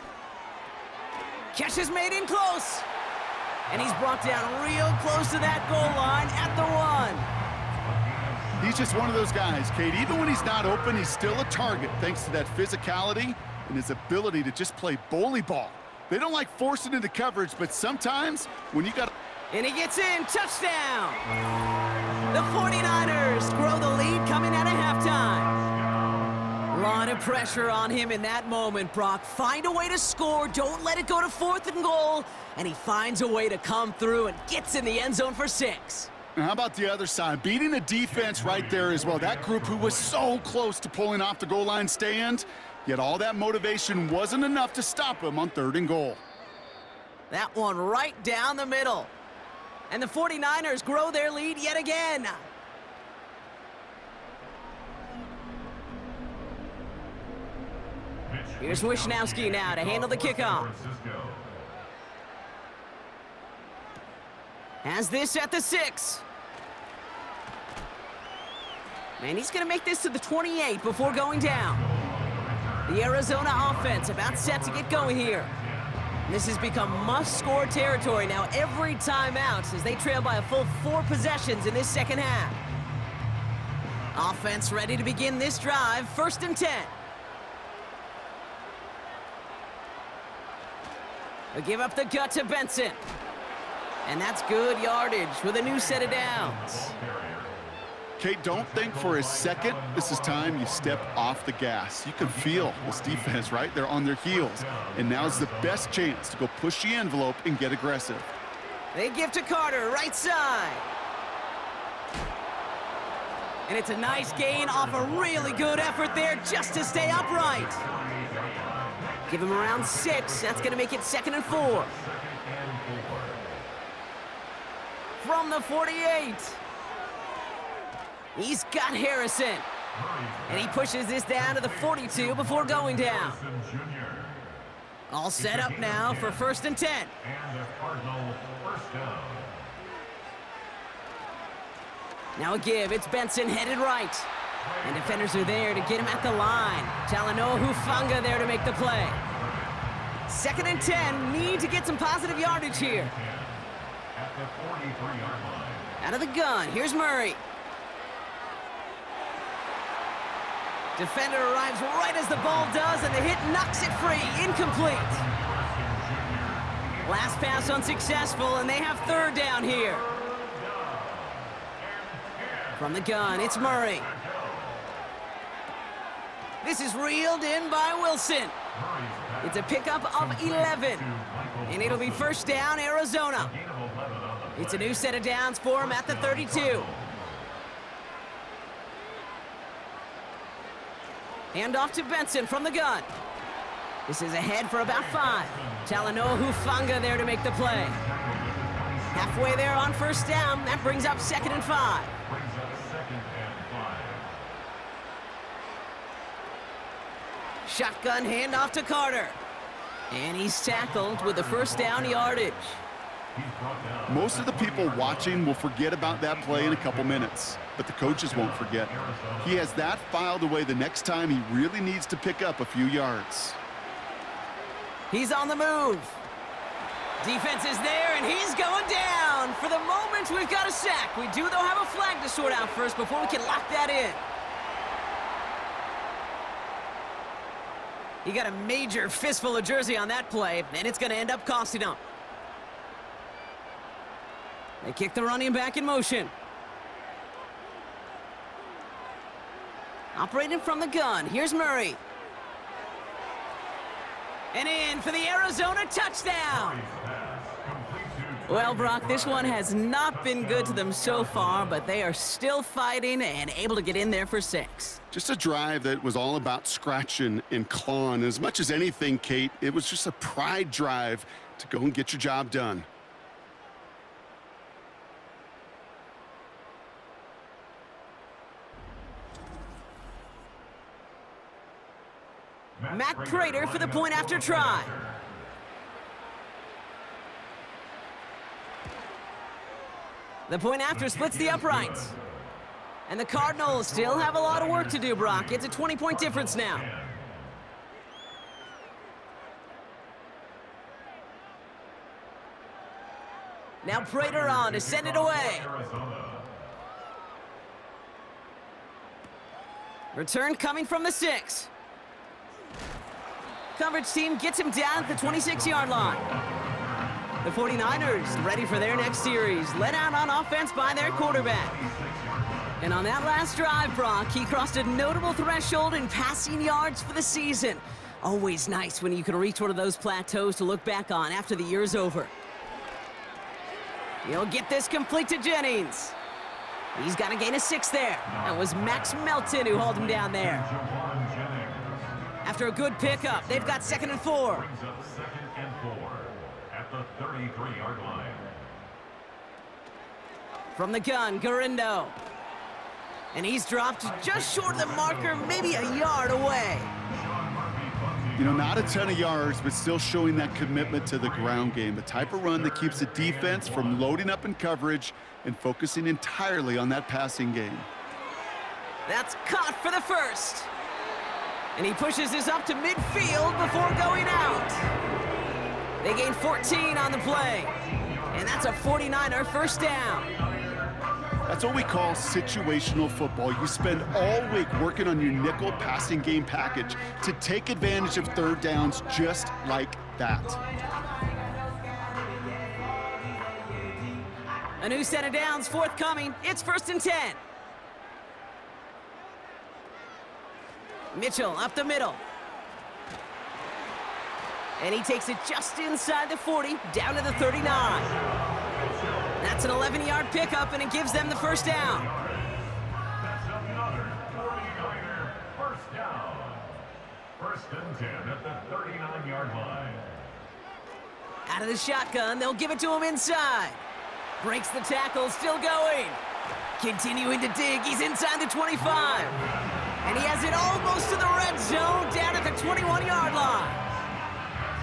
Catch is made in close. And he's brought down real close to that goal line at the 1. He's just one of those guys, Kate. Even when he's not open, he's still a target thanks to that physicality and his ability to just play bully ball. They don't like forcing into coverage, but sometimes when you got... And he gets in, touchdown! The 49ers grow the lead coming out of halftime. A lot of pressure on him in that moment, Brock. Find a way to score, don't let it go to 4th and goal, and he finds a way to come through and gets in the end zone for 6. And how about the other side? Beating a defense right there as well. That group who was so close to pulling off the goal line stand, yet all that motivation wasn't enough to stop him on 3rd and goal. That one right down the middle. And the 49ers grow their lead yet again. Here's Wishnowski now to handle the kickoff. Has this at the 6. And he's going to make this to the 28 before going down. The Arizona offense about set to get going here. This has become must-score territory now every time out as they trail by a full 4 possessions in this second half. Offense ready to begin this drive, 1st and 10. They give up the gut to Benson. And that's good yardage with a new set of downs. Kate, don't think for a second this is time you step off the gas. You can feel this defense right there on their heels. And now's the best chance to go push the envelope and get aggressive. They give to Carter, right side. And it's a nice gain off a really good effort there just to stay upright. Give him around 6. That's going to make it 2nd and 4. From the 48. He's got Harrison. And he pushes this down to the 42 before going down. All set up now for 1st and 10. And the Cardinal first down. Now a give. It's Benson headed right. And defenders are there to get him at the line. Talanoa Hufanga there to make the play. 2nd and 10. Need to get some positive yardage here. At the 43-yard line. Out of the gun. Here's Murray. Defender arrives right as the ball does, and the hit knocks it free. Incomplete. Last pass unsuccessful, and they have third down here. From the gun, it's Murray. This is reeled in by Wilson. It's a pickup of 11, and it'll be first down, Arizona. It's a new set of downs for him at the 32. Hand off to Benson from the gun. This is ahead for about 5. Talanoa Hufanga there to make the play. Halfway there on first down. That brings up 2nd and 5. Shotgun handoff to Carter. And he's tackled with the first down yardage. Most of the people watching will forget about that play in a couple minutes, but the coaches won't forget. He has that filed away the next time he really needs to pick up a few yards. He's on the move. Defense is there, and he's going down. For the moment, we've got a sack. We do, though, have a flag to sort out first before we can lock that in. He got a major fistful of jersey on that play, and it's going to end up costing him. They kick the running back in motion. Operating from the gun, here's Murray. And in for the Arizona touchdown. Well, Brock, this one has not been good to them so far, but they are still fighting and able to get in there for 6. Just a drive that was all about scratching and clawing. As much as anything, Kate, it was just a pride drive to go and get your job done. Matt Prater for the point after try. The point after splits the uprights. And the Cardinals still have a lot of work to do, Brock. It's a 20-point difference now. Now Prater on to send it away. Return coming from the 6. Coverage team gets him down at the 26-yard line. The 49ers ready for their next series, led out on offense by their quarterback. And on that last drive, Brock, he crossed a notable threshold in passing yards for the season. Always nice when you can reach one of those plateaus to look back on after the year's over. He'll get this complete to Jennings. He's got a gain of 6 there. That was Max Melton who hauled him down there. After a good pickup, they've got 2nd and 4. Brings up 2nd and 4 at the 33-yard line. From the gun, Garindo. And he's dropped just short of the marker, maybe a yard away. You know, not a ton of yards, but still showing that commitment to the ground game. The type of run that keeps the defense from loading up in coverage and focusing entirely on that passing game. That's caught for the first. And he pushes this up to midfield before going out. They gain 14 on the play. And that's a 49er first down. That's what we call situational football. You spend all week working on your nickel passing game package to take advantage of third downs just like that. A new set of downs forthcoming. It's 1st and 10. Mitchell up the middle. And he takes it just inside the 40, down to the 39. That's an 11-yard pickup, and it gives them the first down. That's another 49er first down. 1st and 10 at the 39-yard line. Out of the shotgun, they'll give it to him inside. Breaks the tackle, still going. Continuing to dig, he's inside the 25. And he has it almost to the red zone, down at the 21-yard line.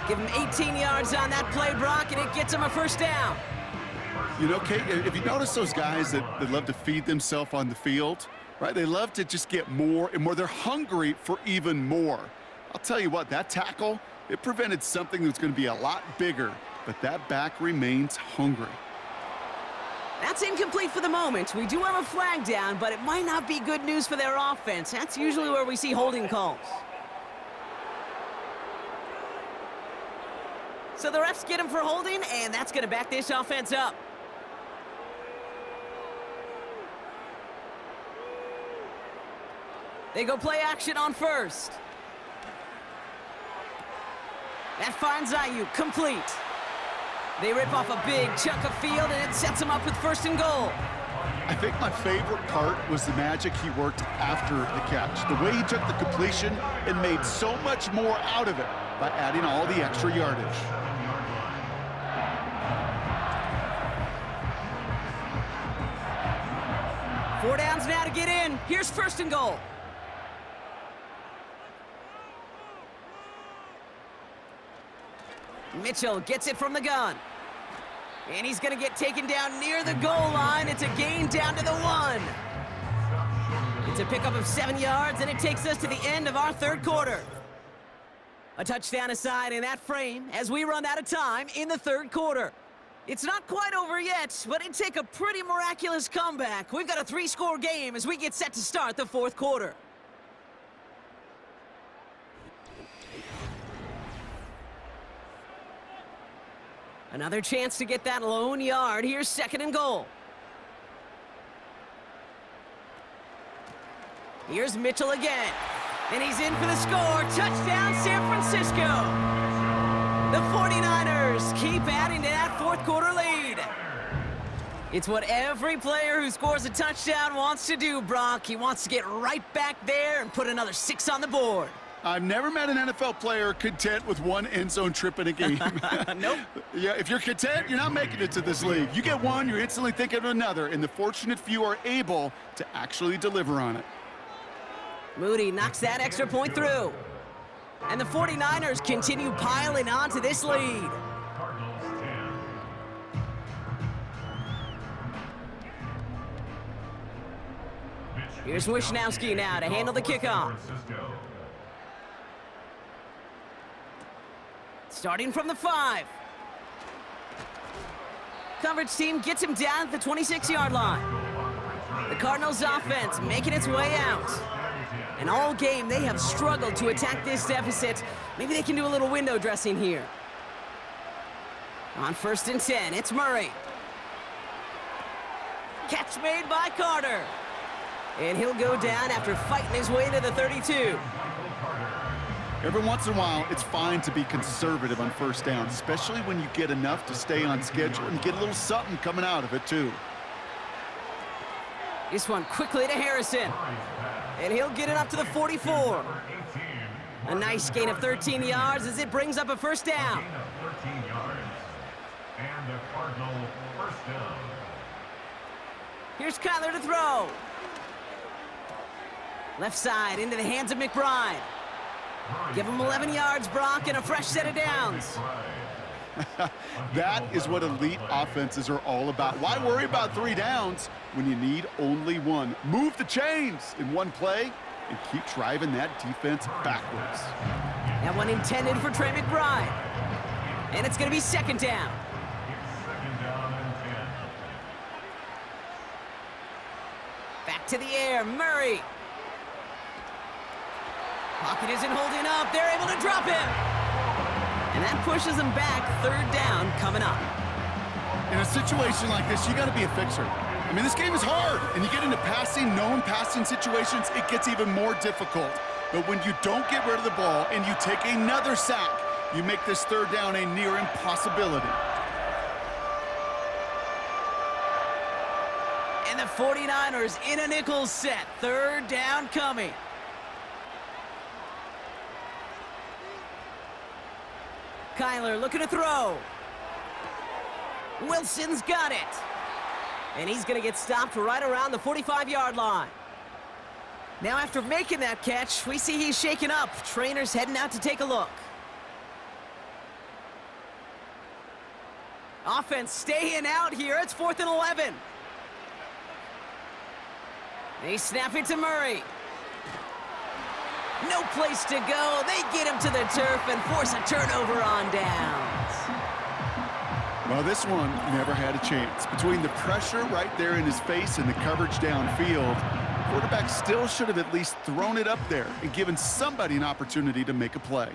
Give him 18 yards on that play, Brock, and it gets him a first down. You know, Kate, if you notice those guys that love to feed themselves on the field, right? They love to just get more and more. They're hungry for even more. I'll tell you what, that tackle, it prevented something that's going to be a lot bigger, but that back remains hungry. That's incomplete for the moment. We do have a flag down, but it might not be good news for their offense. That's usually where we see holding calls. So the refs get him for holding, and that's going to back this offense up. They go play action on first. That finds Ayuk complete. They rip off a big chunk of field, and it sets them up with first and goal. I think my favorite part was the magic he worked after the catch. The way he took the completion and made so much more out of it by adding all the extra yardage. Four downs now to get in. Here's first and goal. Mitchell gets it from the gun. And he's going to get taken down near the goal line. It's a gain down to the 1. It's a pickup of 7 yards, and it takes us to the end of our third quarter. A touchdown aside in that frame as we run out of time in the third quarter. It's not quite over yet, but it'd take a pretty miraculous comeback. We've got a 3-score game as we get set to start the fourth quarter. Another chance to get that lone yard. Here's second and goal. Here's Mitchell again. And he's in for the score. Touchdown, San Francisco. The 49ers keep adding to that fourth quarter lead. It's what every player who scores a touchdown wants to do, Brock. He wants to get right back there and put another 6 on the board. I've never met an NFL player content with one end zone trip in a game. Nope. Yeah, if you're content, you're not making it to this league. You get one, you're instantly thinking of another, and the fortunate few are able to actually deliver on it. Moody knocks that extra point through. And the 49ers continue piling on to this lead. Cardinals 10. Here's Wishnowski now to handle the kickoff. Starting from the 5. Coverage team gets him down at the 26-yard line. The Cardinals offense making its way out. And all game, they have struggled to attack this deficit. Maybe they can do a little window dressing here. On first and 10, it's Murray. Catch made by Carter. And he'll go down after fighting his way to the 32. Every once in a while, it's fine to be conservative on first down, especially when you get enough to stay on schedule and get a little something coming out of it, too. This one quickly to Harrison. And he'll get it up to the 44. A nice gain of 13 yards as it brings up a first down. 13 yards. And the Cardinal first down. Here's Kyler to throw. Left side into the hands of McBride. Give him 11 yards, Brock, and a fresh set of downs. That is what elite offenses are all about. Why worry about 3 downs when you need only 1? Move the chains in one play and keep driving that defense backwards. That one intended for Trey McBride. And it's going to be second down. Second down and 10. Back to the air, Murray. Pocket isn't holding up. They're able to drop him. And that pushes them back. Third down coming up. In a situation like this, you got to be a fixer. I mean, this game is hard, and you get into known passing situations, it gets even more difficult. But when you don't get rid of the ball and you take another sack, you make this third down a near impossibility. And the 49ers in a nickel set. Third down coming. Kyler looking to throw. Wilson's got it. And he's going to get stopped right around the 45-yard line. Now after making that catch, we see he's shaken up. Trainer's heading out to take a look. Offense staying out here. It's 4th and 11. They snap it to Murray. No place to go. They get him to the turf and force a turnover on downs. Well, this one never had a chance. Between the pressure right there in his face and the coverage downfield, quarterback still should have at least thrown it up there and given somebody an opportunity to make a play.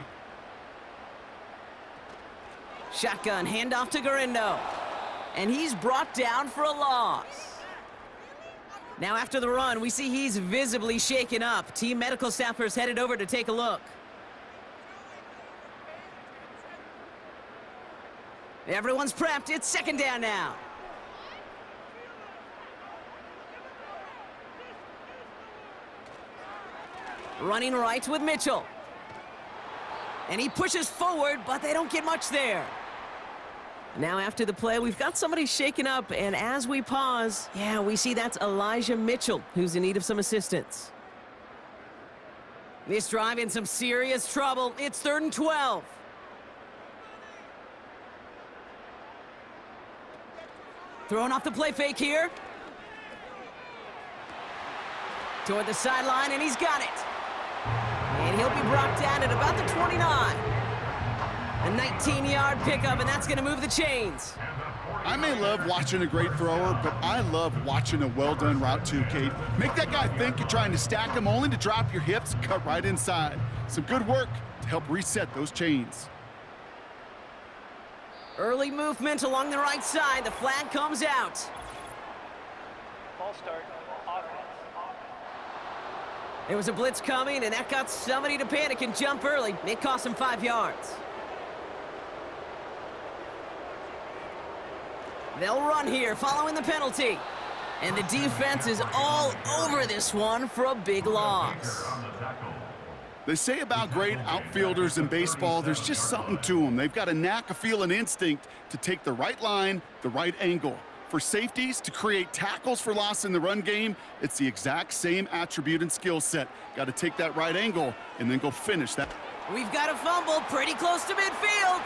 Shotgun handoff to Garindo. And he's brought down for a loss. Now after the run, we see he's visibly shaken up. Team medical staffers headed over to take a look. Everyone's prepped. It's second down now. Running right with Mitchell. And he pushes forward, but they don't get much there. Now after the play, we've got somebody shaken up, and as we pause, yeah, we see that's Elijah Mitchell, who's in need of some assistance. This drive in some serious trouble. It's 3rd and 12. Throwing off the play fake here. Toward the sideline, and he's got it. And he'll be brought down at about the 29. A 19-yard pickup, and that's going to move the chains. I may love watching a great thrower, but I love watching a well-done route too, Kate. Make that guy think you're trying to stack him only to drop your hips, cut right inside. Some good work to help reset those chains. Early movement along the right side. The flag comes out. Ball start. Offense. There was a blitz coming, and that got somebody to panic and jump early. It cost him 5 yards. They'll run here following the penalty. And the defense is all over this one for a big loss. They say about great outfielders in baseball, there's just something to them. They've got a knack, a feel, and instinct to take the right line, the right angle. For safeties, to create tackles for loss in the run game, it's the exact same attribute and skill set. Got to take that right angle and then go finish that. We've got a fumble pretty close to midfield.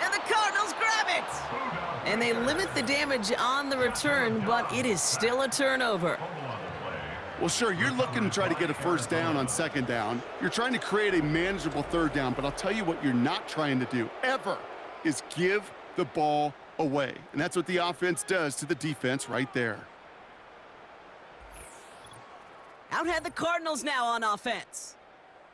And the Cardinals grab it. And they limit the damage on the return, but it is still a turnover. Well, sure, you're looking to try to get a first down on second down. You're trying to create a manageable third down, but I'll tell you what you're not trying to do, ever, is give the ball away. And that's what the offense does to the defense right there. Out had the Cardinals now on offense.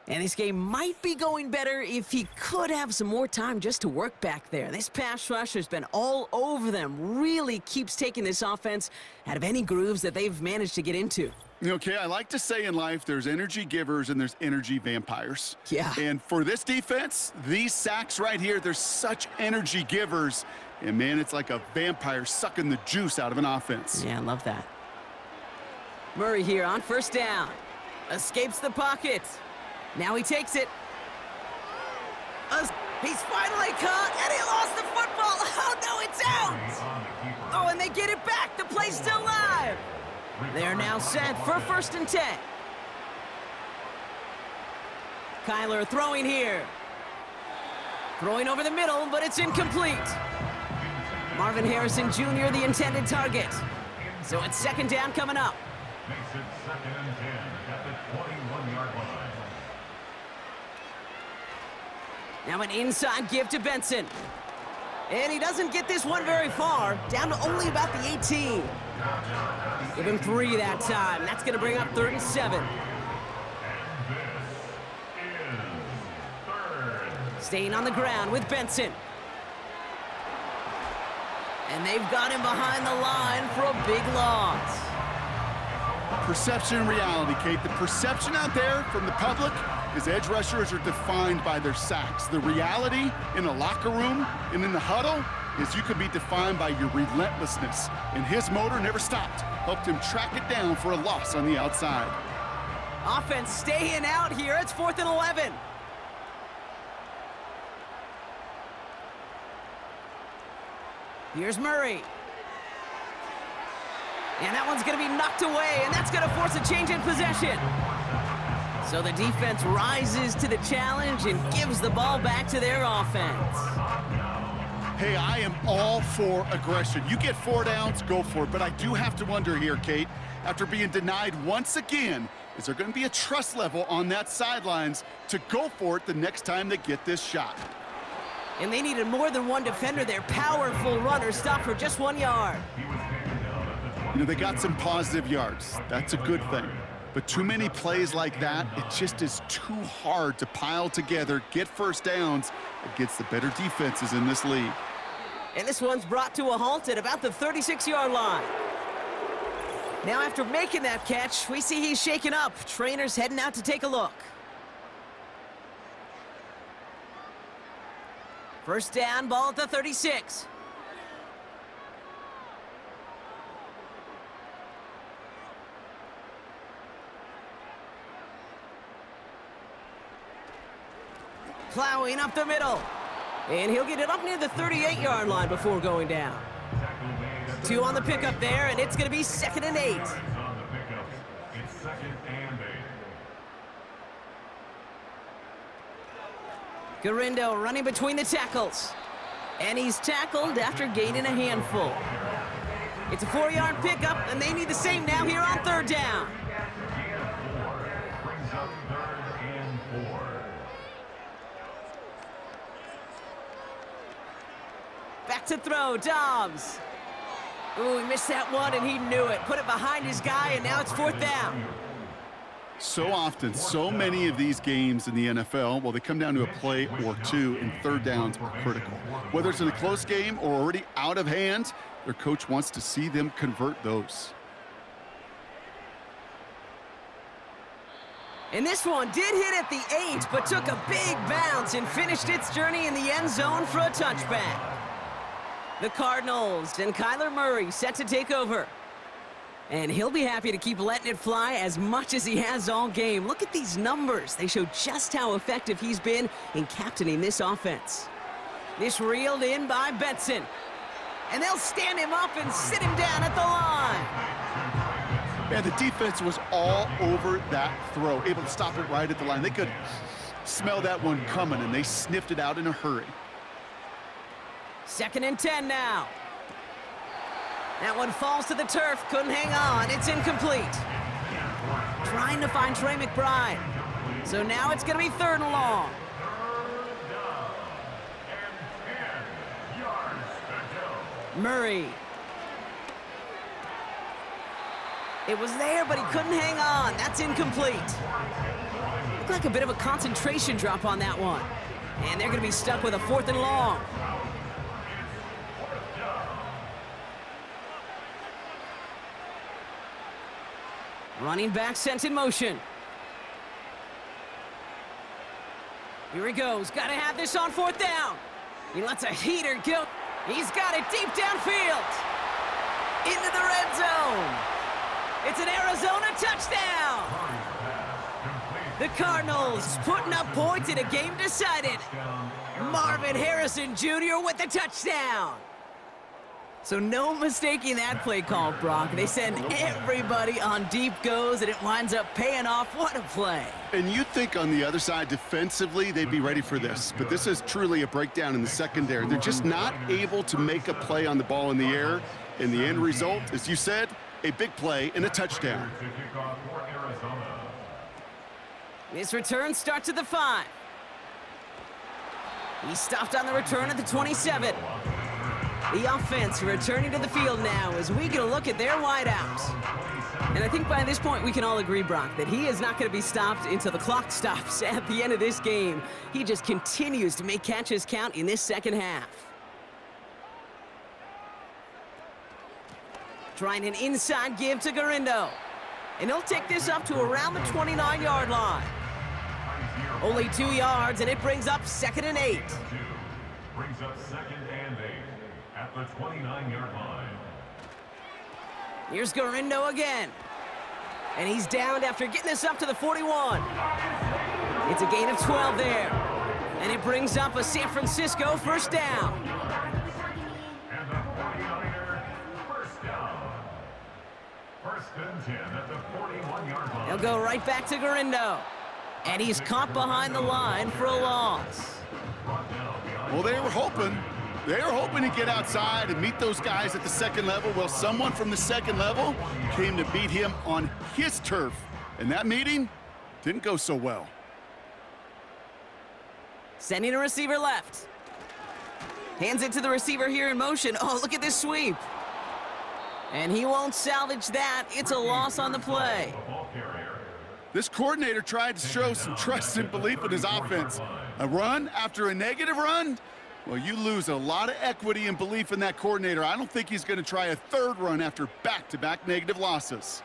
And this game might be going better if he could have some more time just to work back there. This pass rush has been all over them. Really keeps taking this offense out of any grooves that they've managed to get into. Okay, I like to say in life there's energy givers and there's energy vampires. Yeah. And for this defense, these sacks right here, they're such energy givers. And, man, it's like a vampire sucking the juice out of an offense. Yeah, I love that. Murray here on first down. Escapes the pocket. Now he takes it. He's finally caught, and he lost the football. Oh, no, it's out. Oh, and they get it back. The play's still live. They're now set for 1st and 10. Kyler throwing here. Throwing over the middle, but it's incomplete. Marvin Harrison Jr., the intended target. So it's second down coming up. Makes it 2nd and 10 at the 21-yard line. Now an inside give to Benson. And he doesn't get this one very far, down to only about the 18. Give him 3 that time. That's going to bring up 3rd and 7. Staying on the ground with Benson. And they've got him behind the line for a big loss. Perception and reality, Kate. The perception out there from the public is edge rushers are defined by their sacks. The reality in a locker room and in the huddle is you could be defined by your relentlessness. And his motor never stopped. Helped him track it down for a loss on the outside. Offense staying out here. It's 4th and 11. Here's Murray. And that one's going to be knocked away, and that's going to force a change in possession. So the defense rises to the challenge and gives the ball back to their offense. Hey, I am all for aggression. You get 4 downs, go for it. But I do have to wonder here, Kate, after being denied once again, is there going to be a trust level on that sidelines to go for it the next time they get this shot? And they needed more than one defender. Their powerful runner stopped for just 1 yard. You know, they got some positive yards. That's a good thing. But too many plays like that, it just is too hard to pile together, get first downs against the better defenses in this league. And this one's brought to a halt at about the 36-yard line. Now after making that catch, we see he's shaken up. Trainer's heading out to take a look. First down, ball at the 36. Plowing up the middle. And he'll get it up near the 38-yard line before going down. 2 on the pickup there, and it's going to be 2nd and 8. It's 2nd and 8. Garindo running between the tackles. And he's tackled after gaining a handful. It's a 4-yard pickup, and they need the same now here on 3rd down. Brings up 3rd and 4. Back to throw, Dobbs. Ooh, he missed that one, and he knew it. Put it behind his guy, and now it's 4th down. So often, so many of these games in the NFL, well, they come down to a play or two, and 3rd downs are critical. Whether it's in a close game or already out of hand, their coach wants to see them convert those. And this one did hit at the 8, but took a big bounce and finished its journey in the end zone for a touchback. The Cardinals and Kyler Murray set to take over. And he'll be happy to keep letting it fly as much as he has all game. Look at these numbers. They show just how effective he's been in captaining this offense. This reeled in by Benson. And they'll stand him up and sit him down at the line. Man, the defense was all over that throw, able to stop it right at the line. They could smell that one coming, and they sniffed it out in a hurry. 2nd and 10 now. That one falls to the turf, couldn't hang on, it's incomplete. Trying to find Trey McBride. So now it's gonna be 3rd and long. Murray. It was there, but he couldn't hang on. That's incomplete. Looked like a bit of a concentration drop on that one. And they're gonna be stuck with a 4th and long. Running back sent in motion. Here he goes. Got to have this on 4th down. He lets a heater go. He's got it deep downfield. Into the red zone. It's an Arizona touchdown. The Cardinals putting up points in a game decided. Marvin Harrison Jr. with the touchdown. So no mistaking that play call, Brock. They send everybody on deep goes, and it winds up paying off. What a play. And you'd think on the other side, defensively, they'd be ready for this. But this is truly a breakdown in the secondary. They're just not able to make a play on the ball in the air. And the end result, as you said, a big play and a touchdown. This return starts at the 5. He stopped on the return at the 27. The offense returning to the field now as we get a look at their wideouts. And I think by this point we can all agree, Brock, that he is not going to be stopped until the clock stops at the end of this game. He just continues to make catches count in this second half. Trying an inside give to Garindo. And he'll take this up to around the 29-yard line. Only 2 yards, and it brings up 2nd and 8. Brings up 2nd and 8 at the 29-yard line. Here's Garindo again. And he's downed after getting this up to the 41. It's a gain of 12 there. And it brings up a San Francisco 1st down. And the 49er first down. 1st and 10 at the 41-yard line. He'll go right back to Garindo. And he's caught behind the line for a loss. Well, they were hoping to get outside and meet those guys at the second level. Well, someone from the second level came to beat him on his turf. And that meeting didn't go so well. Sending a receiver left. Hands it to the receiver here in motion. Oh, look at this sweep. And he won't salvage that. It's a loss on the play. This coordinator tried to show some trust and belief in his offense. A run after a negative run? Well, you lose a lot of equity and belief in that coordinator. I don't think he's going to try a third run after back-to-back negative losses.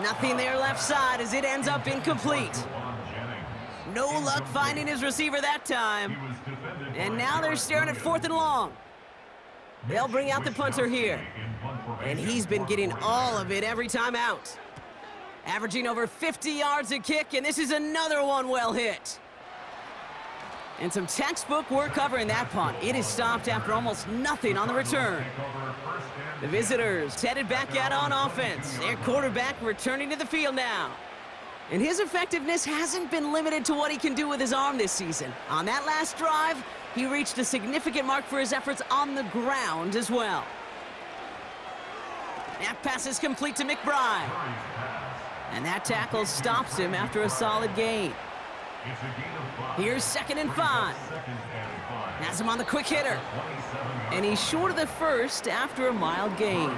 Nothing there left side as it ends up incomplete. No luck finding his receiver that time. And now they're staring at 4th and long. They'll bring out the punter here. And he's been getting all of it every time out. Averaging over 50 yards a kick, and this is another one well hit. And some textbook work covering that punt. It is stopped after almost nothing on the return. The visitors headed back out on offense. Their quarterback returning to the field now. And his effectiveness hasn't been limited to what he can do with his arm this season. On that last drive, he reached a significant mark for his efforts on the ground as well. That pass is complete to McBride. And that tackle stops him after a solid gain. Here's 2nd and 5. Has him on the quick hitter. And he's short of the first after a mild gain.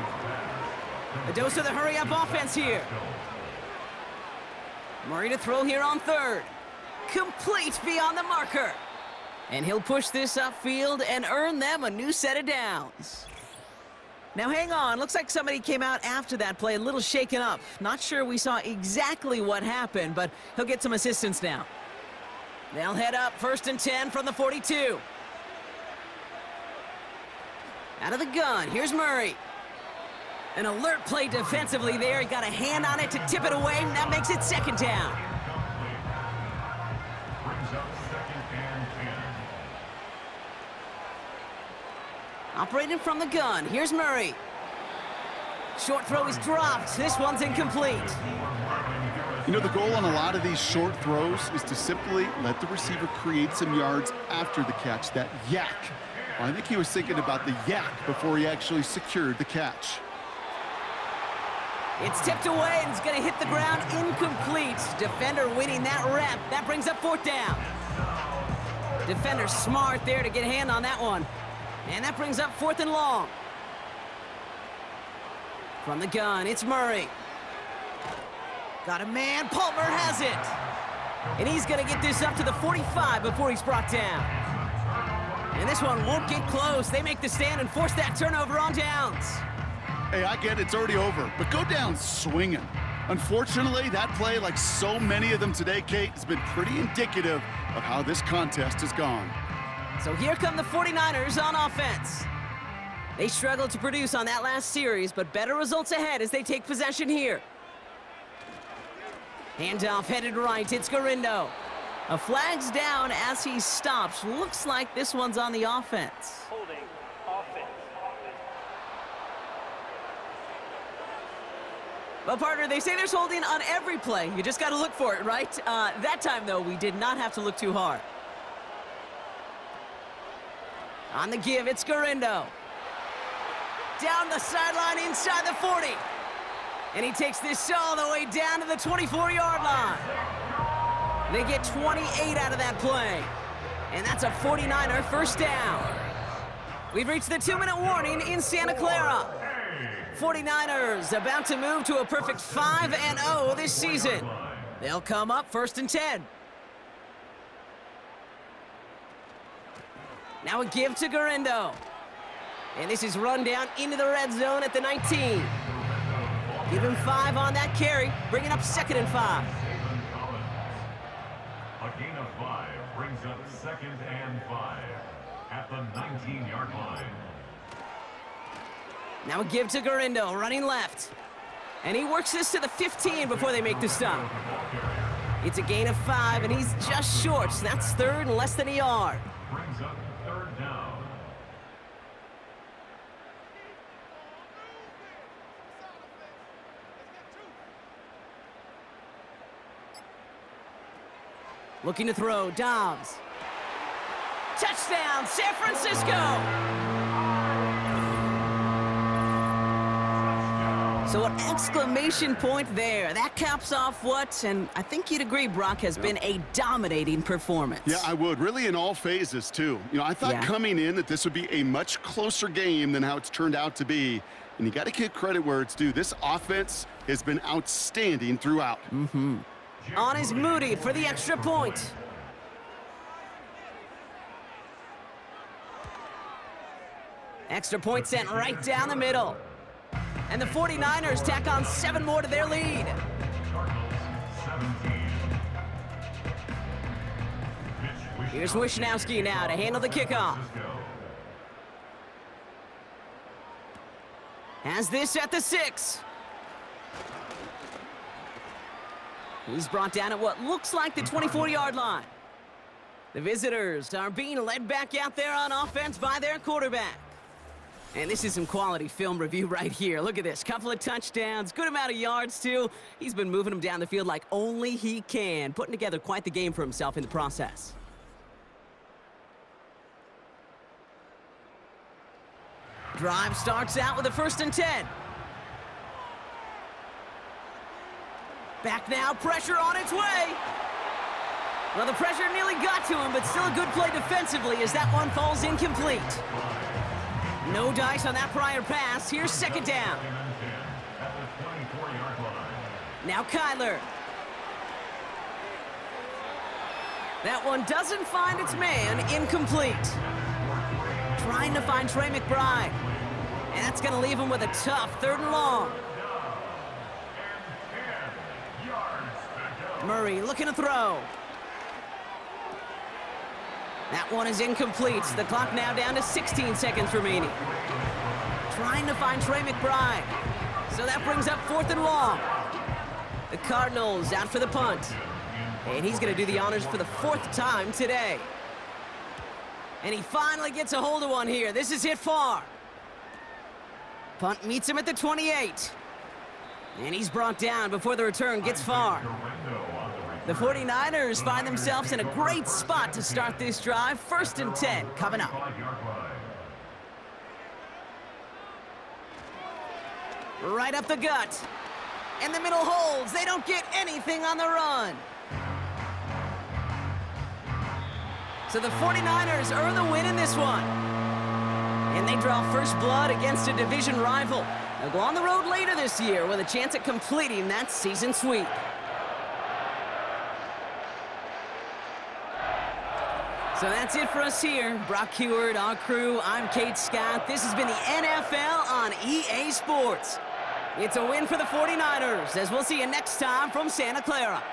A dose of the hurry-up offense here. Murray to throw here on 3rd. Complete beyond the marker. And he'll push this upfield and earn them a new set of downs. Now hang on, looks like somebody came out after that play a little shaken up. Not sure we saw exactly what happened, but he'll get some assistance now. They'll head up 1st and 10 from the 42. Out of the gun, here's Murray. An alert play defensively there. He got a hand on it to tip it away, and that makes it 2nd down. Operating from the gun, here's Murray. Short throw is dropped. This one's incomplete. You know, the goal on a lot of these short throws is to simply let the receiver create some yards after the catch, that yak. Well, I think he was thinking about the yak before he actually secured the catch. It's tipped away and it's going to hit the ground incomplete. Defender winning that rep. That brings up 4th down. Defender smart there to get a hand on that one. And that brings up 4th and long. From the gun, it's Murray. Got a man, Palmer has it. And he's gonna get this up to the 45 before he's brought down. And this one won't get close. They make the stand and force that turnover on downs. Hey, I get it's already over, but go down swinging. Unfortunately, that play, like so many of them today, Kate, has been pretty indicative of how this contest has gone. So here come the 49ers on offense. They struggled to produce on that last series, but better results ahead as they take possession here. Handoff headed right, it's Garindo. A flag's down as he stops. Looks like this one's on the offense. Holding offense. Well, partner, they say there's holding on every play. You just got to look for it, right? That time, though, we did not have to look too hard. On the give, it's Garindo. Down the sideline inside the 40. And he takes this all the way down to the 24-yard line. They get 28 out of that play. And that's a 49er first down. We've reached the 2-minute warning in Santa Clara. 49ers about to move to a perfect 5-0 this season. They'll come up 1st and 10. Now a give to Garindo. And this is run down into the red zone at the 19. Give him 5 on that carry, bringing up 2nd and 5. A gain of 5 brings up 2nd and 5 at the 19-yard line. Now a give to Garindo, running left. And he works this to the 15 before they make the stop. It's a gain of 5, and he's just short. So that's 3rd and less than a yard. Brings up 3rd down. Looking to throw, Dobbs. Touchdown, San Francisco! So an exclamation point there. That caps off what, and I think you'd agree, Brock, has been a dominating performance. Yeah, I would. Really in all phases, too. You know, I thought coming in that this would be a much closer game than how it's turned out to be. And you got to give credit where it's due. This offense has been outstanding throughout. On is Moody for the extra point. Extra point sent right down the middle. And the 49ers tack on 7 more to their lead. Here's Wishnowski now to handle the kickoff. Has this at the 6. He's brought down at what looks like the 24-yard line. The visitors are being led back out there on offense by their quarterback. And this is some quality film review right here. Look at this. Couple of touchdowns, good amount of yards, too. He's been moving them down the field like only he can, putting together quite the game for himself in the process. Drive starts out with a 1st and 10. Back now, pressure on its way. Well, the pressure nearly got to him, but still a good play defensively as that one falls incomplete. No dice on that prior pass. Here's 2nd down. Now Kyler. That one doesn't find its man. Incomplete. Trying to find Trey McBride. And that's going to leave him with a tough 3rd and long. Murray looking to throw. That one is incomplete. The clock now down to 16 seconds remaining. Trying to find Trey McBride. So that brings up 4th and long. The Cardinals out for the punt. And he's going to do the honors for the 4th time today. And he finally gets a hold of one here. This is hit far. Punt meets him at the 28. And he's brought down before the return gets far. The 49ers find themselves in a great spot to start this drive. 1st and 10 coming up. Right up the gut. And the middle holds. They don't get anything on the run. So the 49ers earn the win in this one. And they draw first blood against a division rival. They'll go on the road later this year with a chance at completing that season sweep. So that's it for us here. Brock Heward, our crew, I'm Kate Scott. This has been the NFL on EA Sports. It's a win for the 49ers, as we'll see you next time from Santa Clara.